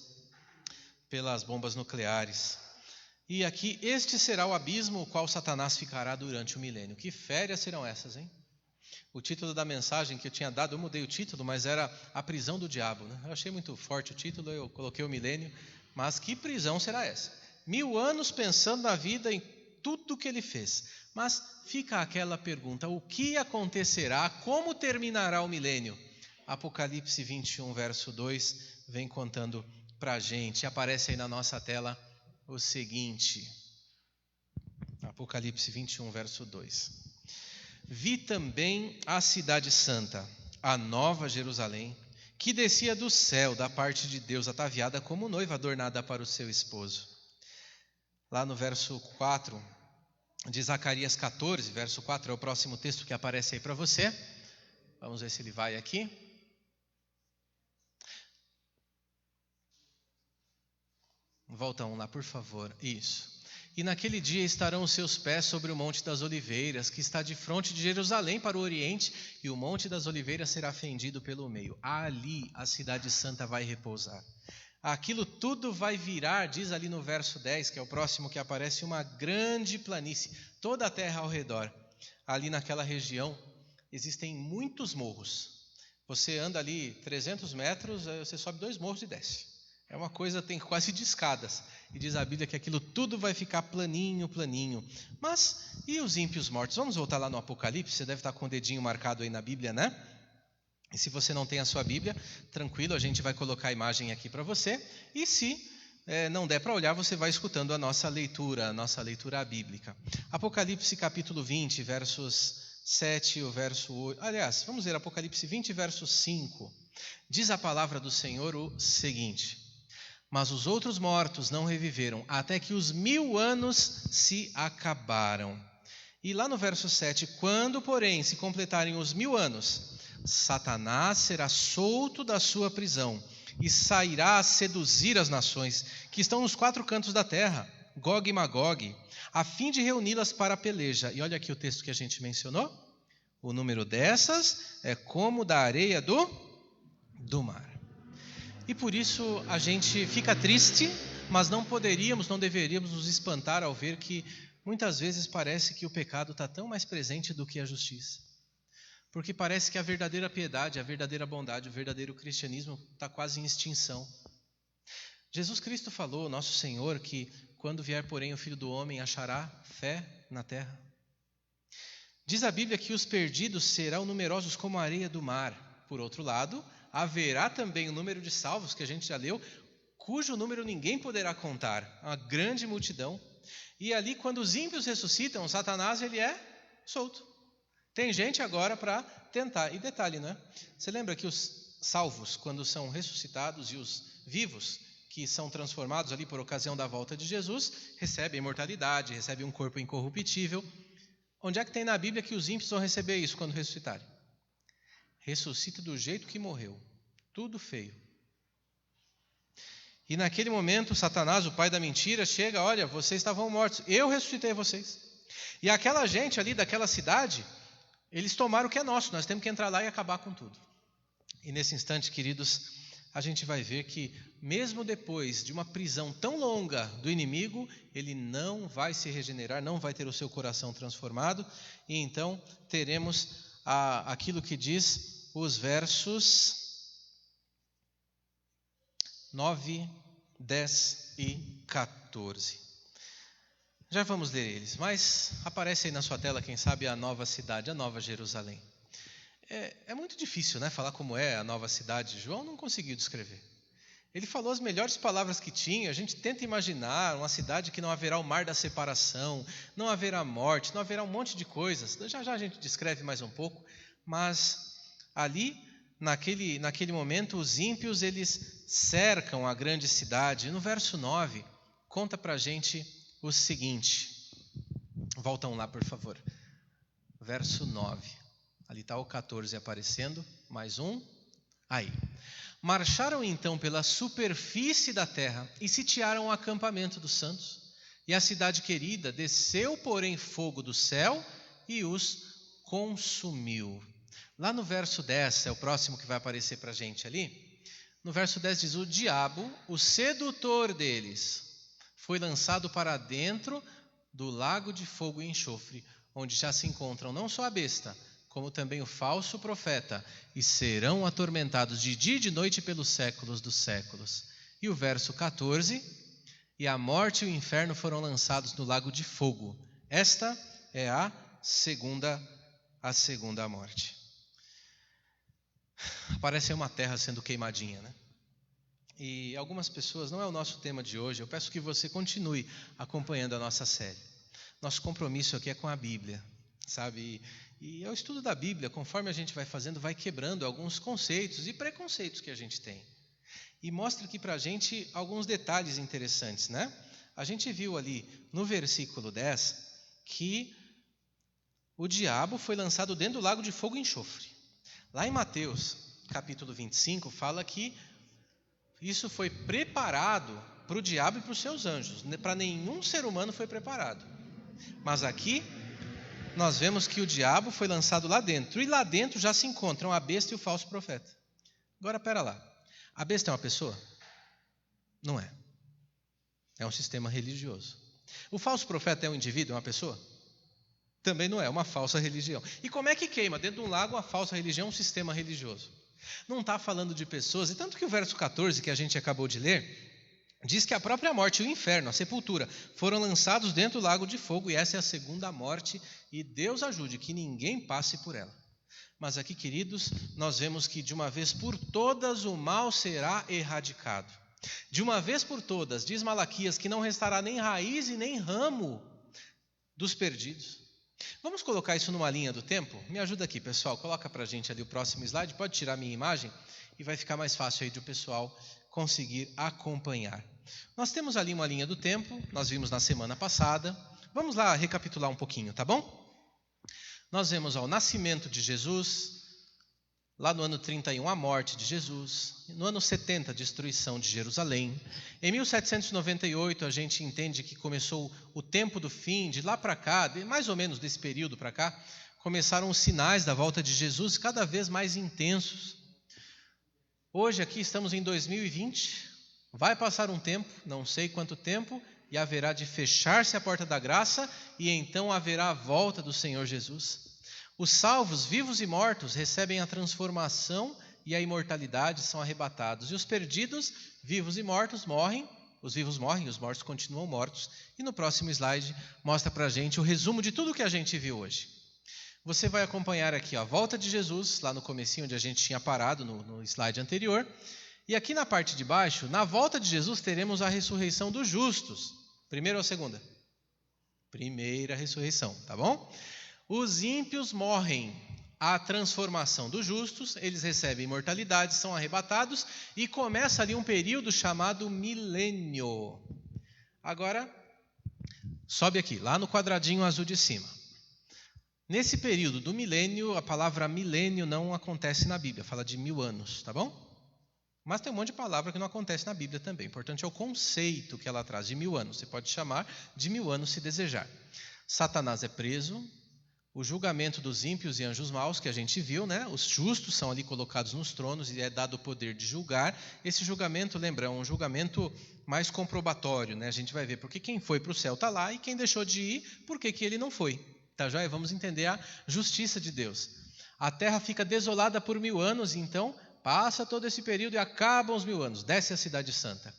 nucleares. E aqui, este será o abismo o qual Satanás ficará durante o milênio. Que férias serão essas, hein? O título da mensagem que eu tinha dado, eu mudei o título, mas era A Prisão do Diabo, né? Eu achei muito forte o título, eu coloquei o milênio, mas que prisão será essa? 1000 anos pensando na vida, em tudo que ele fez. Mas fica aquela pergunta, o que acontecerá, como terminará o milênio? Apocalipse 21, verso 2, vem contando para a gente. Aparece aí na nossa tela o seguinte, Apocalipse 21, verso 2. Vi também a cidade santa, a nova Jerusalém, que descia do céu, da parte de Deus, ataviada como noiva adornada para o seu esposo. Lá no verso 4, de Zacarias 14, verso 4, é o próximo texto que aparece aí para você. Vamos ver se ele vai aqui. Volta um lá, por favor. Isso. E naquele dia estarão os seus pés sobre o Monte das Oliveiras, que está de frente de Jerusalém para o Oriente, e o Monte das Oliveiras será fendido pelo meio. Ali a cidade santa vai repousar. Aquilo tudo vai virar, diz ali no verso 10, que é o próximo que aparece, uma grande planície, toda a terra ao redor. Ali naquela região existem muitos morros. Você anda ali 300 metros, você sobe 2 morros e desce. É uma coisa, tem quase de escadas. E diz a Bíblia que aquilo tudo vai ficar planinho, planinho. Mas, e os ímpios mortos? Vamos voltar lá no Apocalipse, você deve estar com o dedinho marcado aí na Bíblia, né? E se você não tem a sua Bíblia, tranquilo, a gente vai colocar a imagem aqui para você. E se não der para olhar, você vai escutando a nossa leitura bíblica. Apocalipse capítulo 20, versos 7, o verso 8. Aliás, vamos ver Apocalipse 20, verso 5. Diz a palavra do Senhor o seguinte: mas os outros mortos não reviveram, até que os 1000 anos se acabaram. E lá no verso 7, quando, porém, se completarem os 1000 anos, Satanás será solto da sua prisão e sairá a seduzir as nações que estão nos 4 cantos da terra, Gog e Magog, a fim de reuni-las para a peleja. E olha aqui o texto que a gente mencionou. O número dessas é como da areia do mar. E por isso a gente fica triste, mas não deveríamos nos espantar ao ver que muitas vezes parece que o pecado está tão mais presente do que a justiça. Porque parece que a verdadeira piedade, a verdadeira bondade, o verdadeiro cristianismo está quase em extinção. Jesus Cristo falou, nosso Senhor, que quando vier, porém, o Filho do Homem, achará fé na terra. Diz a Bíblia que os perdidos serão numerosos como a areia do mar. Por outro lado, haverá também o número de salvos, que a gente já leu, cujo número ninguém poderá contar, uma grande multidão. E ali, quando os ímpios ressuscitam, Satanás ele é solto. Tem gente agora para tentar. E detalhe, né? Você lembra que os salvos, quando são ressuscitados, e os vivos, que são transformados ali por ocasião da volta de Jesus, recebem imortalidade, recebem um corpo incorruptível. Onde é que tem na Bíblia que os ímpios vão receber isso quando ressuscitarem? Ressuscita do jeito que morreu, tudo feio. E naquele momento, Satanás, o pai da mentira, chega, olha, vocês estavam mortos, eu ressuscitei vocês. E aquela gente ali daquela cidade, eles tomaram o que é nosso, nós temos que entrar lá e acabar com tudo. E nesse instante, queridos, a gente vai ver que mesmo depois de uma prisão tão longa do inimigo, ele não vai se regenerar, não vai ter o seu coração transformado, e então teremos aquilo que diz os versos 9, 10 e 14. Já vamos ler eles, mas aparece aí na sua tela, quem sabe, a nova cidade, a nova Jerusalém. É muito difícil, né, falar como é a nova cidade. João não conseguiu descrever. Ele falou as melhores palavras que tinha. A gente tenta imaginar uma cidade que não haverá o mar da separação, não haverá morte, não haverá um monte de coisas. Já a gente descreve mais um pouco, mas ali, naquele momento, os ímpios, eles cercam a grande cidade. No verso 9, conta para a gente o seguinte. Voltam lá, por favor. Verso 9. Ali está o 14 aparecendo, mais um. Aí. Marcharam então pela superfície da terra e sitiaram o acampamento dos santos. E a cidade querida desceu, porém, fogo do céu e os consumiu. Lá no verso 10, é o próximo que vai aparecer para a gente ali. No verso 10 diz, o diabo, o sedutor deles, foi lançado para dentro do lago de fogo e enxofre, onde já se encontram não só a besta, como também o falso profeta, e serão atormentados de dia e de noite pelos séculos dos séculos. E o verso 14, e a morte e o inferno foram lançados no lago de fogo. Esta é a segunda morte. Parece uma terra sendo queimadinha, né? E algumas pessoas, não é o nosso tema de hoje, eu peço que você continue acompanhando a nossa série. Nosso compromisso aqui é com a Bíblia, sabe? E é o estudo da Bíblia, conforme a gente vai fazendo, vai quebrando alguns conceitos e preconceitos que a gente tem. E mostra aqui para a gente alguns detalhes interessantes, né? A gente viu ali no versículo 10 que o diabo foi lançado dentro do lago de fogo e enxofre. Lá em Mateus, capítulo 25, fala que isso foi preparado para o diabo e para os seus anjos. Para nenhum ser humano foi preparado. Mas aqui nós vemos que o diabo foi lançado lá dentro. E lá dentro já se encontram a besta e o falso profeta. Agora, pera lá. A besta é uma pessoa? Não é. É um sistema religioso. O falso profeta é um indivíduo, é uma pessoa? Também não é, uma falsa religião. E como é que queima? Dentro de um lago, uma falsa religião, um sistema religioso. Não está falando de pessoas, e tanto que o verso 14, que a gente acabou de ler, diz que a própria morte e o inferno, a sepultura, foram lançados dentro do lago de fogo, e essa é a segunda morte, e Deus ajude que ninguém passe por ela. Mas aqui, queridos, nós vemos que de uma vez por todas o mal será erradicado. De uma vez por todas, diz Malaquias, que não restará nem raiz e nem ramo dos perdidos. Vamos colocar isso numa linha do tempo? Me ajuda aqui, pessoal. Coloca para a gente ali o próximo slide. Pode tirar a minha imagem e vai ficar mais fácil aí de o pessoal conseguir acompanhar. Nós temos ali uma linha do tempo, nós vimos na semana passada. Vamos lá recapitular um pouquinho, tá bom? Nós vemos o nascimento de Jesus, lá no ano 31 a morte de Jesus, no ano 70 a destruição de Jerusalém. Em 1798 a gente entende que começou o tempo do fim, de lá para cá, mais ou menos desse período para cá, começaram os sinais da volta de Jesus cada vez mais intensos. Hoje aqui estamos em 2020, vai passar um tempo, não sei quanto tempo, e haverá de fechar-se a porta da graça, e então haverá a volta do Senhor Jesus. Os salvos, vivos e mortos, recebem a transformação e a imortalidade, são arrebatados. E os perdidos, vivos e mortos, morrem. Os vivos morrem, os mortos continuam mortos. E no próximo slide mostra para a gente o resumo de tudo que a gente viu hoje. Você vai acompanhar aqui a volta de Jesus, lá no comecinho onde a gente tinha parado no slide anterior. E aqui na parte de baixo, na volta de Jesus, teremos a ressurreição dos justos. Primeira ou segunda? Primeira ressurreição, tá bom? Os ímpios morrem, a transformação dos justos, eles recebem imortalidade, são arrebatados e começa ali um período chamado milênio. Agora, sobe aqui, lá no quadradinho azul de cima. Nesse período do milênio, a palavra milênio não acontece na Bíblia, fala de 1000 anos, tá bom? Mas tem um monte de palavra que não acontece na Bíblia também. O importante é o conceito que ela traz de 1000 anos. Você pode chamar de 1000 anos se desejar. Satanás é preso. O julgamento dos ímpios e anjos maus, que a gente viu, né? Os justos são ali colocados nos tronos e é dado o poder de julgar. Esse julgamento, lembra, é um julgamento mais comprobatório, né? A gente vai ver porque quem foi para o céu está lá e quem deixou de ir, por que ele não foi. Tá joia? Vamos entender a justiça de Deus. A terra fica desolada por 1000 anos, então passa todo esse período e acabam os 1000 anos. Desce a cidade santa.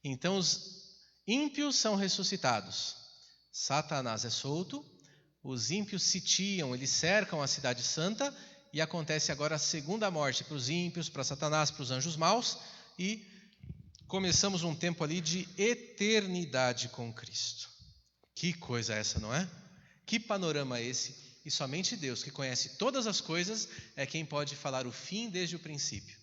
Então os ímpios são ressuscitados. Satanás é solto. Os ímpios sitiam, eles cercam a cidade santa e acontece agora a segunda morte para os ímpios, para Satanás, para os anjos maus e começamos um tempo ali de eternidade com Cristo. Que coisa essa, não é? Que panorama esse? E somente Deus, que conhece todas as coisas, é quem pode falar o fim desde o princípio.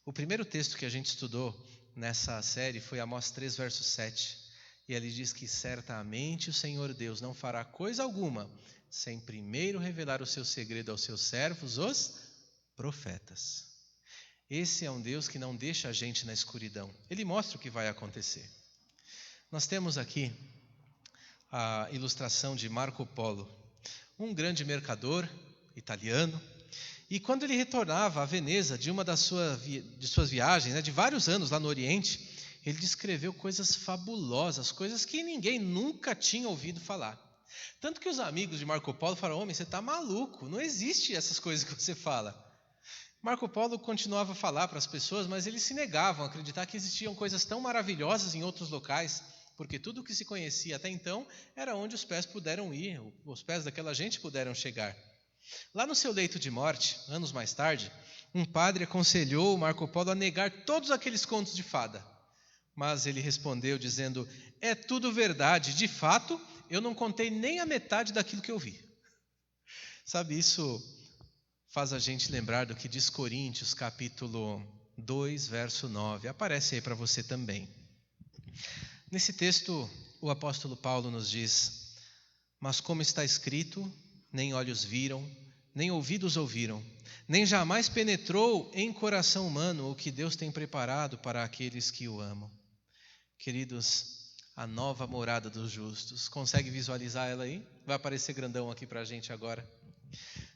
O primeiro texto que a gente estudou nessa série foi Amós 3, verso 7. E ele diz que certamente o Senhor Deus não fará coisa alguma sem primeiro revelar o seu segredo aos seus servos, os profetas. Esse é um Deus que não deixa a gente na escuridão. Ele mostra o que vai acontecer. Nós temos aqui a ilustração de Marco Polo, um grande mercador italiano. E quando ele retornava a Veneza de uma de suas viagens, né, de vários anos lá no Oriente, ele descreveu coisas fabulosas, coisas que ninguém nunca tinha ouvido falar. Tanto que os amigos de Marco Polo falaram: homem, você está maluco, não existe essas coisas que você fala. Marco Polo continuava a falar para as pessoas, mas eles se negavam a acreditar que existiam coisas tão maravilhosas em outros locais, porque tudo o que se conhecia até então era onde os pés puderam ir, os pés daquela gente puderam chegar. Lá no seu leito de morte, anos mais tarde, um padre aconselhou Marco Polo a negar todos aqueles contos de fada. Mas ele respondeu dizendo: é tudo verdade, de fato, eu não contei nem a metade daquilo que eu vi. Sabe, isso faz a gente lembrar do que diz Coríntios, capítulo 2, verso 9. Aparece aí para você também. Nesse texto, o apóstolo Paulo nos diz: Mas como está escrito, nem olhos viram, nem ouvidos ouviram, nem jamais penetrou em coração humano o que Deus tem preparado para aqueles que o amam. Queridos, a nova morada dos justos. Consegue visualizar ela aí? Vai aparecer grandão aqui para a gente agora.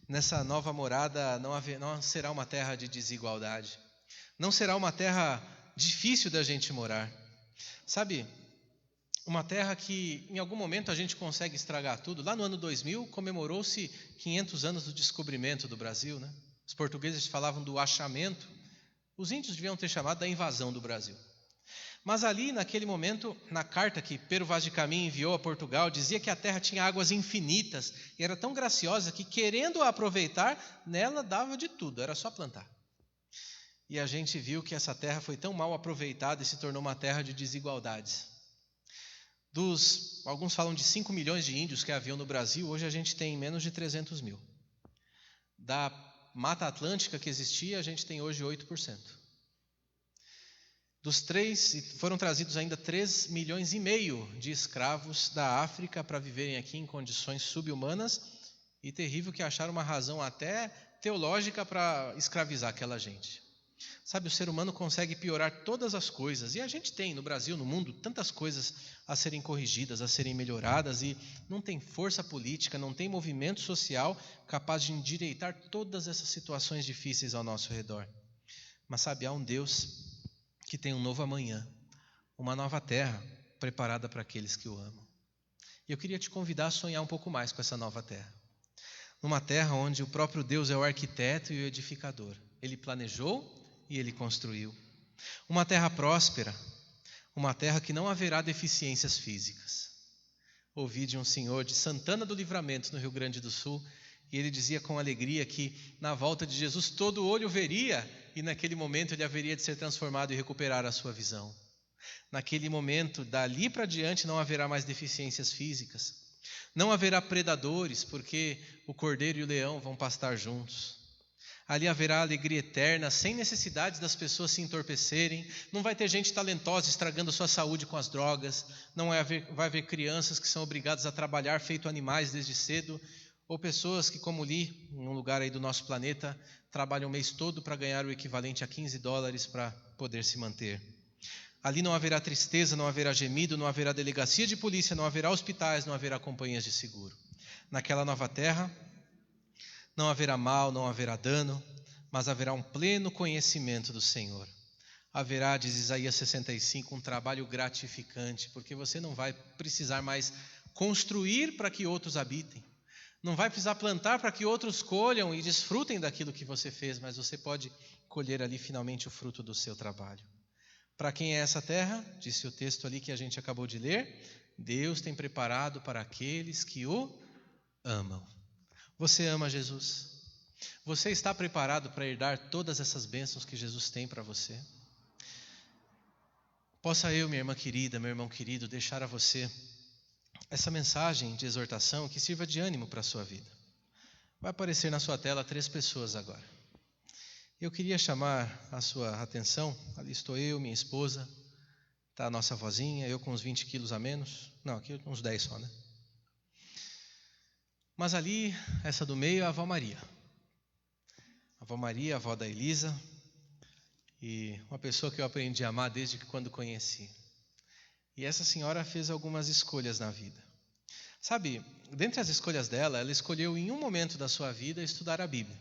Nessa nova morada não será uma terra de desigualdade. Não será uma terra difícil da gente morar. Sabe, uma terra que em algum momento a gente consegue estragar tudo. Lá no ano 2000 comemorou-se 500 anos do descobrimento do Brasil, né? Os portugueses falavam do achamento. Os índios deviam ter chamado da invasão do Brasil. Mas ali, naquele momento, na carta que Pero Vaz de Caminha enviou a Portugal, dizia que a terra tinha águas infinitas e era tão graciosa que, querendo aproveitar, nela dava de tudo, era só plantar. E a gente viu que essa terra foi tão mal aproveitada e se tornou uma terra de desigualdades. Alguns falam de 5 milhões de índios que haviam no Brasil, hoje a gente tem menos de 300 mil. Da Mata Atlântica que existia, a gente tem hoje 8%. Foram trazidos ainda 3,5 milhões de escravos da África para viverem aqui em condições subhumanas, e terrível que acharam uma razão até teológica para escravizar aquela gente. Sabe, o ser humano consegue piorar todas as coisas, e a gente tem no Brasil, no mundo, tantas coisas a serem corrigidas, a serem melhoradas, e não tem força política, não tem movimento social capaz de endireitar todas essas situações difíceis ao nosso redor. Mas sabe, há um Deus que tem um novo amanhã, uma nova terra preparada para aqueles que o amam. E eu queria te convidar a sonhar um pouco mais com essa nova terra. Numa terra onde o próprio Deus é o arquiteto e o edificador. Ele planejou e ele construiu. Uma terra próspera, uma terra que não haverá deficiências físicas. Ouvi de um senhor de Santana do Livramento, no Rio Grande do Sul, e ele dizia com alegria que na volta de Jesus todo olho veria, e naquele momento ele haveria de ser transformado e recuperar a sua visão. Naquele momento, dali para diante, não haverá mais deficiências físicas. Não haverá predadores, porque o cordeiro e o leão vão pastar juntos. Ali haverá alegria eterna, sem necessidade das pessoas se entorpecerem. Não vai ter gente talentosa estragando sua saúde com as drogas. Não vai haver crianças que são obrigadas a trabalhar feito animais desde cedo. Ou pessoas que, como li, em um lugar aí do nosso planeta, trabalham o mês todo para ganhar o equivalente a $15 para poder se manter. Ali não haverá tristeza, não haverá gemido, não haverá delegacia de polícia, não haverá hospitais, não haverá companhias de seguro. Naquela nova terra, não haverá mal, não haverá dano, mas haverá um pleno conhecimento do Senhor. Haverá, diz Isaías 65, um trabalho gratificante, porque você não vai precisar mais construir para que outros habitem. Não vai precisar plantar para que outros colham e desfrutem daquilo que você fez, mas você pode colher ali finalmente o fruto do seu trabalho. Para quem é essa terra? Disse o texto ali que a gente acabou de ler. Deus tem preparado para aqueles que o amam. Você ama Jesus? Você está preparado para herdar todas essas bênçãos que Jesus tem para você? Possa eu, minha irmã querida, meu irmão querido, deixar a você essa mensagem de exortação que sirva de ânimo para a sua vida. Vai aparecer na sua tela 3 pessoas agora. Eu queria chamar a sua atenção. Ali estou eu, minha esposa, está a nossa vozinha, eu com uns 20 quilos a menos. Não, aqui uns 10 só, né? Mas ali, essa do meio é a avó Maria. A avó Maria, a avó da Elisa, e uma pessoa que eu aprendi a amar desde que quando conheci. E essa senhora fez algumas escolhas na vida. Sabe, dentre as escolhas dela, ela escolheu em um momento da sua vida estudar a Bíblia.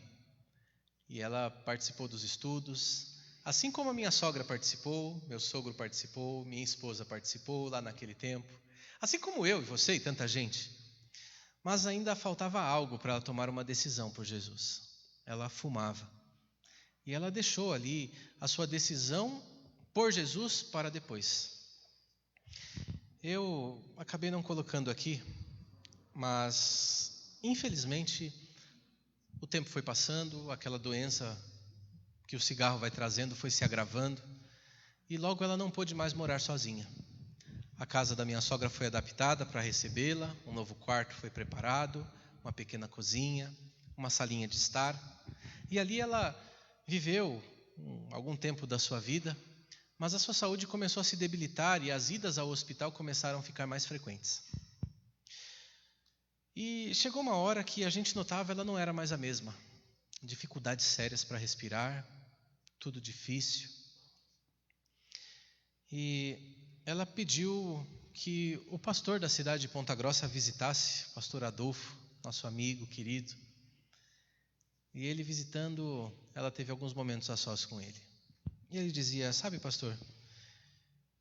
E ela participou dos estudos, assim como a minha sogra participou, meu sogro participou, minha esposa participou lá naquele tempo. Assim como eu e você e tanta gente. Mas ainda faltava algo para ela tomar uma decisão por Jesus. Ela fumava. E ela deixou ali a sua decisão por Jesus para depois. Eu acabei não colocando aqui, mas infelizmente o tempo foi passando, aquela doença que o cigarro vai trazendo foi se agravando e logo ela não pôde mais morar sozinha. A casa da minha sogra foi adaptada para recebê-la, um novo quarto foi preparado, uma pequena cozinha, uma salinha de estar. E ali ela viveu algum tempo da sua vida, mas a sua saúde começou a se debilitar e as idas ao hospital começaram a ficar mais frequentes. E chegou uma hora que a gente notava ela não era mais a mesma. Dificuldades sérias para respirar, tudo difícil. E ela pediu que o pastor da cidade de Ponta Grossa a visitasse, o pastor Adolfo, nosso amigo querido. E ele visitando, ela teve alguns momentos a sós com ele. E ele dizia: sabe, pastor,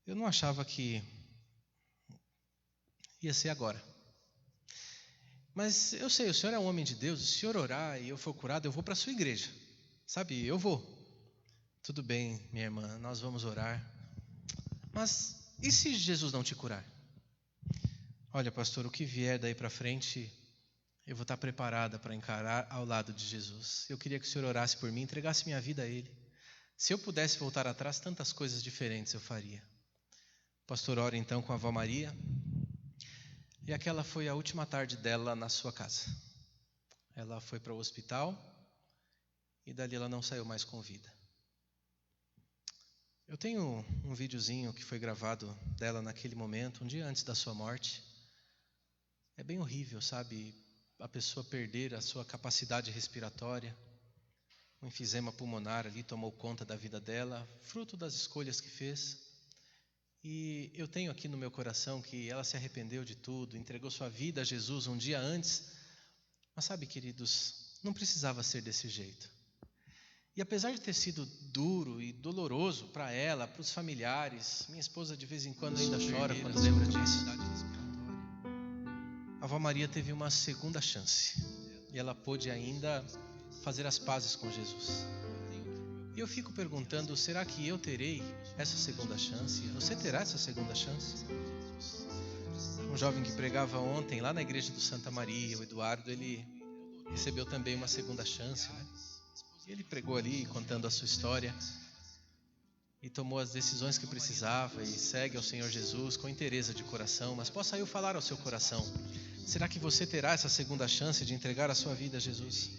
eu não achava que ia ser agora. Mas eu sei, o senhor é um homem de Deus, se o senhor orar e eu for curado, eu vou para a sua igreja. Sabe, eu vou. Tudo bem, minha irmã, nós vamos orar. Mas e se Jesus não te curar? Olha, pastor, o que vier daí para frente, eu vou estar preparada para encarar ao lado de Jesus. Eu queria que o senhor orasse por mim, entregasse minha vida a Ele. Se eu pudesse voltar atrás, tantas coisas diferentes eu faria. O pastor ora então com a avó Maria. E aquela foi a última tarde dela na sua casa. Ela foi para o hospital e dali ela não saiu mais com vida. Eu tenho um videozinho que foi gravado dela naquele momento, um dia antes da sua morte. É bem horrível, sabe? A pessoa perder a sua capacidade respiratória. Um enfisema pulmonar ali tomou conta da vida dela, fruto das escolhas que fez. E eu tenho aqui no meu coração que ela se arrependeu de tudo, entregou sua vida a Jesus um dia antes. Mas sabe, queridos, não precisava ser desse jeito. E apesar de ter sido duro e doloroso para ela, para os familiares, minha esposa de vez em quando ainda chora quando lembra disso. A avó Maria teve uma segunda chance e ela pôde ainda fazer as pazes com Jesus. E eu fico perguntando, será que eu terei essa segunda chance? Você terá essa segunda chance? Um jovem que pregava ontem lá na igreja do Santa Maria, o Eduardo, ele recebeu também uma segunda chance, né? Ele pregou ali contando a sua história e tomou as decisões que precisava e segue ao Senhor Jesus com inteireza de coração. Mas possa eu falar ao seu coração, será que você terá essa segunda chance de entregar a sua vida a Jesus?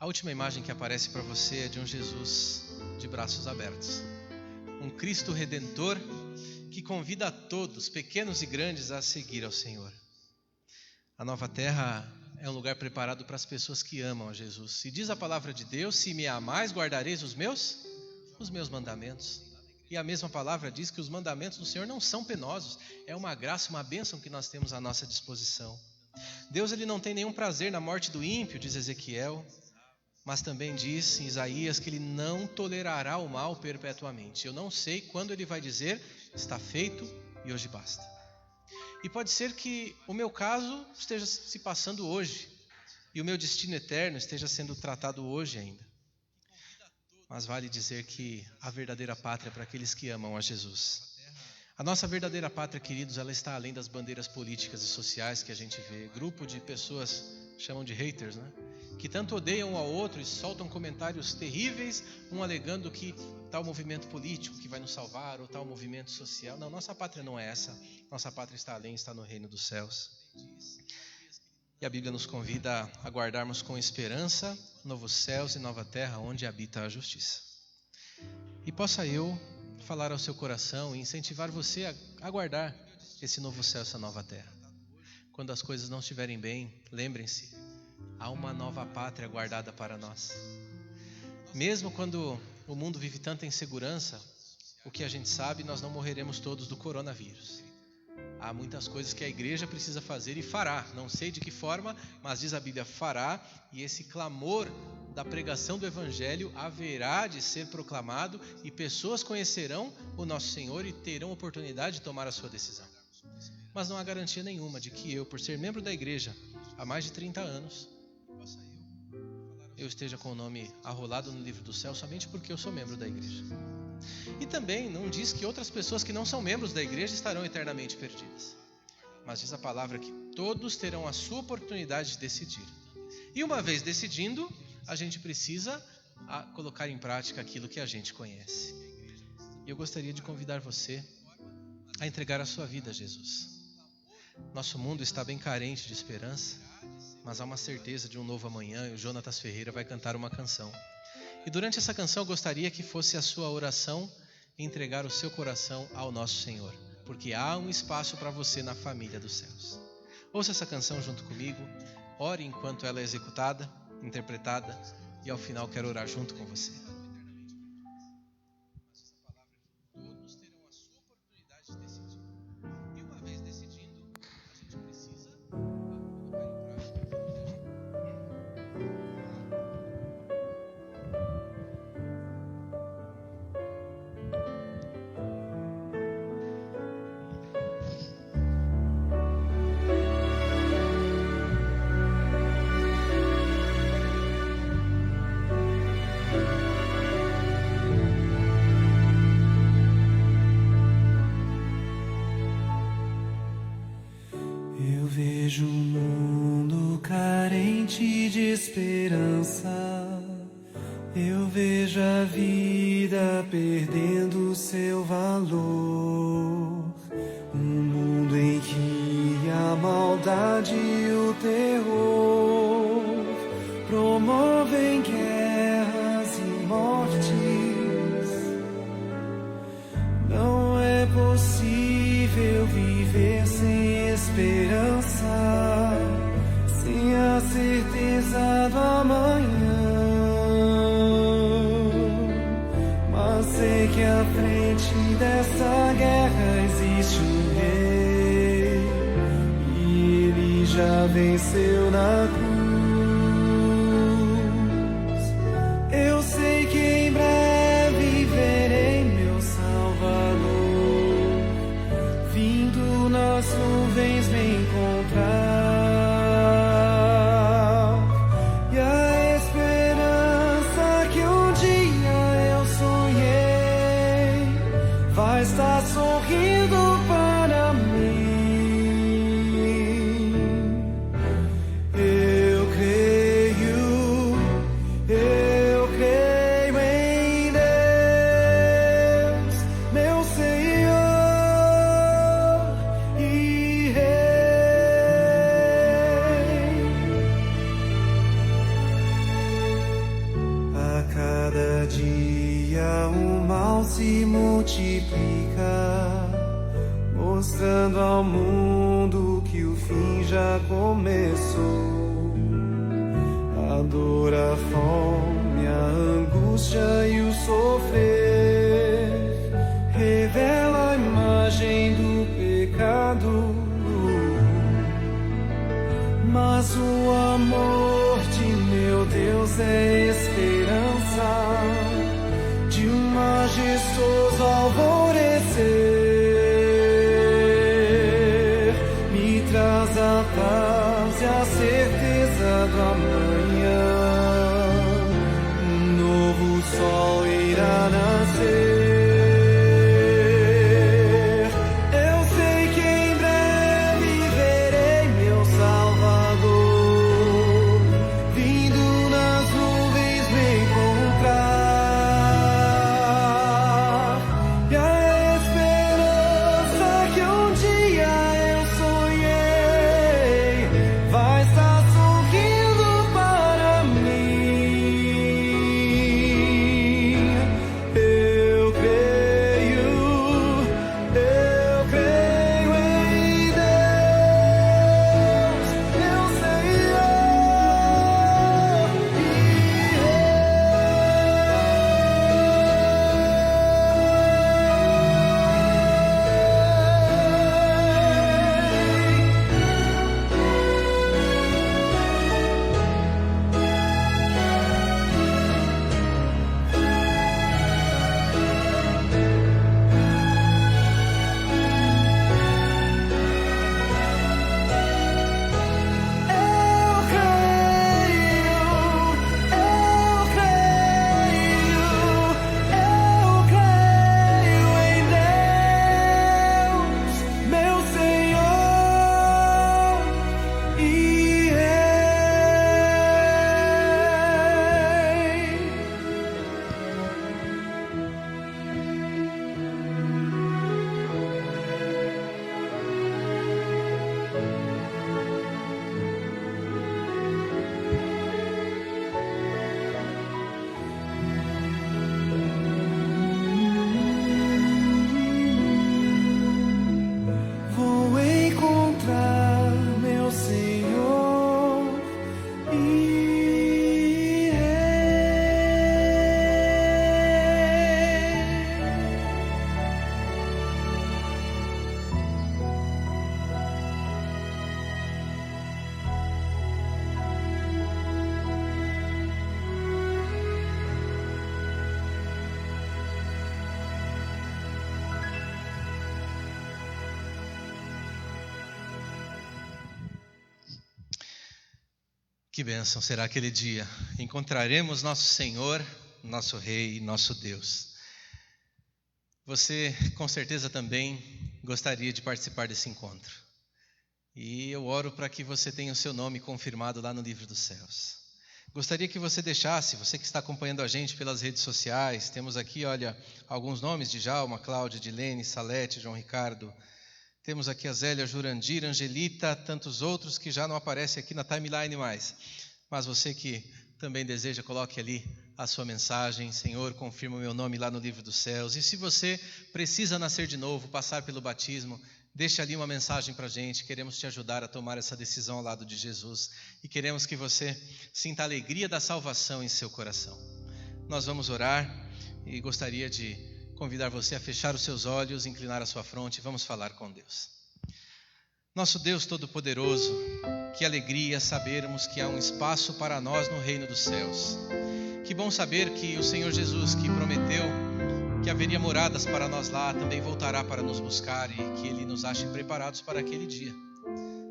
A última imagem que aparece para você é de um Jesus de braços abertos. Um Cristo Redentor que convida a todos, pequenos e grandes, a seguir ao Senhor. A nova terra é um lugar preparado para as pessoas que amam a Jesus. E diz a palavra de Deus: se me amais, guardareis os meus mandamentos. E a mesma palavra diz que os mandamentos do Senhor não são penosos. É uma graça, uma bênção que nós temos à nossa disposição. Deus, ele não tem nenhum prazer na morte do ímpio, diz Ezequiel. Mas também diz em Isaías que ele não tolerará o mal perpetuamente. Eu não sei quando ele vai dizer: está feito e hoje basta. E pode ser que o meu caso esteja se passando hoje e o meu destino eterno esteja sendo tratado hoje ainda. Mas vale dizer que a verdadeira pátria é para aqueles que amam a Jesus. A nossa verdadeira pátria, queridos, ela está além das bandeiras políticas e sociais que a gente vê. Grupo de pessoas, chamam de haters, né? Que tanto odeiam um ao outro e soltam comentários terríveis, um alegando que tal movimento político que vai nos salvar, ou tal movimento social. Não, nossa pátria não é essa. Nossa pátria está além, está no reino dos céus. E a Bíblia nos convida a guardarmos com esperança novos céus e nova terra, onde habita a justiça. E possa eu falar ao seu coração e incentivar você a guardar esse novo céu, essa nova terra. Quando as coisas não estiverem bem, lembrem-se, há uma nova pátria guardada para nós. Mesmo quando o mundo vive tanta insegurança, o que a gente sabe, nós não morreremos todos do coronavírus. Há muitas coisas que a igreja precisa fazer e fará. Não sei de que forma, mas diz a Bíblia, fará. E esse clamor da pregação do Evangelho haverá de ser proclamado e pessoas conhecerão o nosso Senhor e terão oportunidade de tomar a sua decisão. Mas não há garantia nenhuma de que eu, por ser membro da igreja há mais de 30 anos, eu esteja com o nome arrolado no livro do céu somente porque eu sou membro da igreja. E também não diz que outras pessoas que não são membros da igreja estarão eternamente perdidas. Mas diz a palavra que todos terão a sua oportunidade de decidir. E uma vez decidindo, a gente precisa colocar em prática aquilo que a gente conhece. E eu gostaria de convidar você a entregar a sua vida a Jesus. Nosso mundo está bem carente de esperança, mas há uma certeza de um novo amanhã e o Jonatas Ferreira vai cantar uma canção. E durante essa canção eu gostaria que fosse a sua oração entregar o seu coração ao nosso Senhor, porque há um espaço para você na família dos céus. Ouça essa canção junto comigo, ore enquanto ela é executada, interpretada, e ao final quero orar junto com você. Todos terão a sua oportunidade de decidir. E uma vez decidindo, a gente precisa colocar em prática. Eu vejo um mundo carente de esperança. Eu vejo a vida perdendo seu valor. Um mundo em que a maldade e o terror promovem guerras e mortes. Não é possível viver sem esperança, sem a certeza do amanhã. Mas sei que à frente dessa guerra existe um rei, e ele já venceu na cruz. Eu sei que em breve verei meu Salvador vindo nas nuvens me encontrar. E a esperança que um dia eu sonhei vai estar sorrindo para mim. Eu creio em Deus, meu Senhor e Rei. A cada dia o mal se multiplica, mostrando ao mundo que o fim já começou. A dor, a fome, a angústia e o sofrer revela a imagem do pecado. Mas o amor de meu Deus é esperança de um majestoso alvorecer. Me traz a paz e a certeza do amanhã. Um novo sol irá nascer. Eu sei que em breve verei meu Salvador vindo nas nuvens me Que bênção será aquele dia. Encontraremos nosso Senhor, nosso Rei, nosso Deus. Você com certeza também gostaria de participar desse encontro. E eu oro para que você tenha o seu nome confirmado lá no livro dos céus. Gostaria que você deixasse, você que está acompanhando a gente pelas redes sociais, temos aqui, olha, alguns nomes: Djalma, Cláudia, Dilene, Salete, João Ricardo. Temos aqui a Zélia, Jurandir, Angelita, tantos outros que já não aparecem aqui na timeline mais. Mas você que também deseja, coloque ali a sua mensagem. Senhor, confirma o meu nome lá no livro dos céus. E se você precisa nascer de novo, passar pelo batismo, deixe ali uma mensagem para a gente. Queremos te ajudar a tomar essa decisão ao lado de Jesus. E queremos que você sinta a alegria da salvação em seu coração. Nós vamos orar e gostaria de convidar você a fechar os seus olhos, inclinar a sua fronte e vamos falar com Deus. Nosso Deus Todo-Poderoso, que alegria sabermos que há um espaço para nós no reino dos céus. Que bom saber que o Senhor Jesus, que prometeu que haveria moradas para nós lá, também voltará para nos buscar e que Ele nos ache preparados para aquele dia.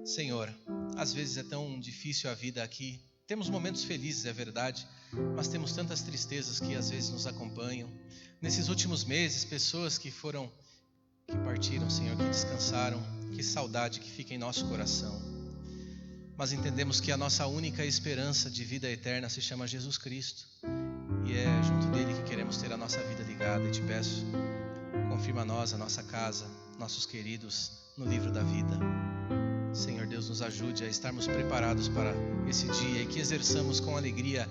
Senhor, às vezes é tão difícil a vida aqui. Temos momentos felizes, é verdade, mas temos tantas tristezas que às vezes nos acompanham. Nesses últimos meses, pessoas que partiram, Senhor, que descansaram, que saudade que fica em nosso coração. Mas entendemos que a nossa única esperança de vida eterna se chama Jesus Cristo. E é junto dele que queremos ter a nossa vida ligada. E te peço, confirma nós, a nossa casa, nossos queridos, no livro da vida. Senhor Deus, nos ajude a estarmos preparados para esse dia e que exerçamos com alegria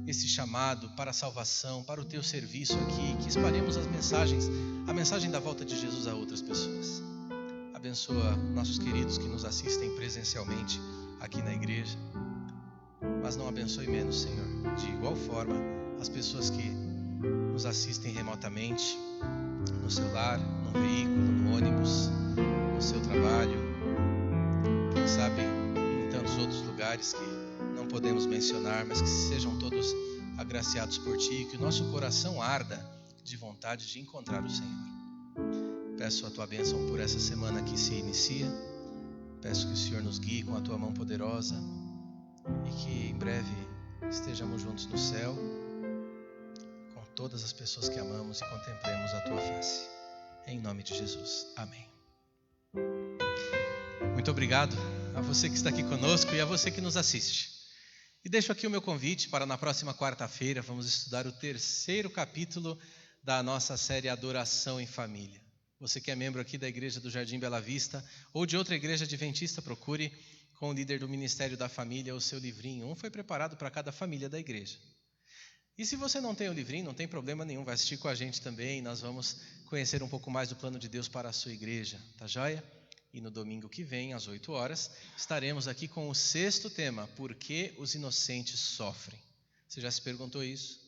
esse chamado para a salvação, para o teu serviço aqui, que espalhemos a mensagem da volta de Jesus a outras pessoas. Abençoa nossos queridos que nos assistem presencialmente aqui na igreja, mas não abençoe menos, Senhor, de igual forma as pessoas que nos assistem remotamente, no seu lar, no veículo, no ônibus, no seu trabalho, quem sabe em tantos outros lugares que não podemos mencionar, mas que sejam todos agraciados por Ti, que o nosso coração arda de vontade de encontrar o Senhor. Peço a Tua bênção por essa semana que se inicia, peço que o Senhor nos guie com a Tua mão poderosa e que em breve estejamos juntos no céu, com todas as pessoas que amamos e contemplemos a Tua face. Em nome de Jesus. Amém. Muito obrigado a você que está aqui conosco e a você que nos assiste. E deixo aqui o meu convite para na próxima quarta-feira vamos estudar o 3º capítulo da nossa série Adoração em Família. Você que é membro aqui da Igreja do Jardim Bela Vista ou de outra igreja adventista, procure com o líder do Ministério da Família o seu livrinho. Um foi preparado para cada família da igreja. E se você não tem o livrinho, não tem problema nenhum, vai assistir com a gente também. Nós vamos conhecer um pouco mais do plano de Deus para a sua igreja, tá joia? E no domingo que vem, às 8 horas, estaremos aqui com o 6º tema: Por que os inocentes sofrem? Você já se perguntou isso?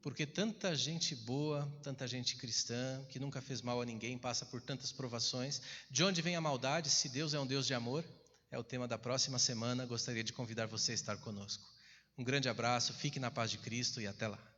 Por que tanta gente boa, tanta gente cristã, que nunca fez mal a ninguém, passa por tantas provações? De onde vem a maldade, se Deus é um Deus de amor? É o tema da próxima semana. Gostaria de convidar você a estar conosco. Um grande abraço, fique na paz de Cristo e até lá.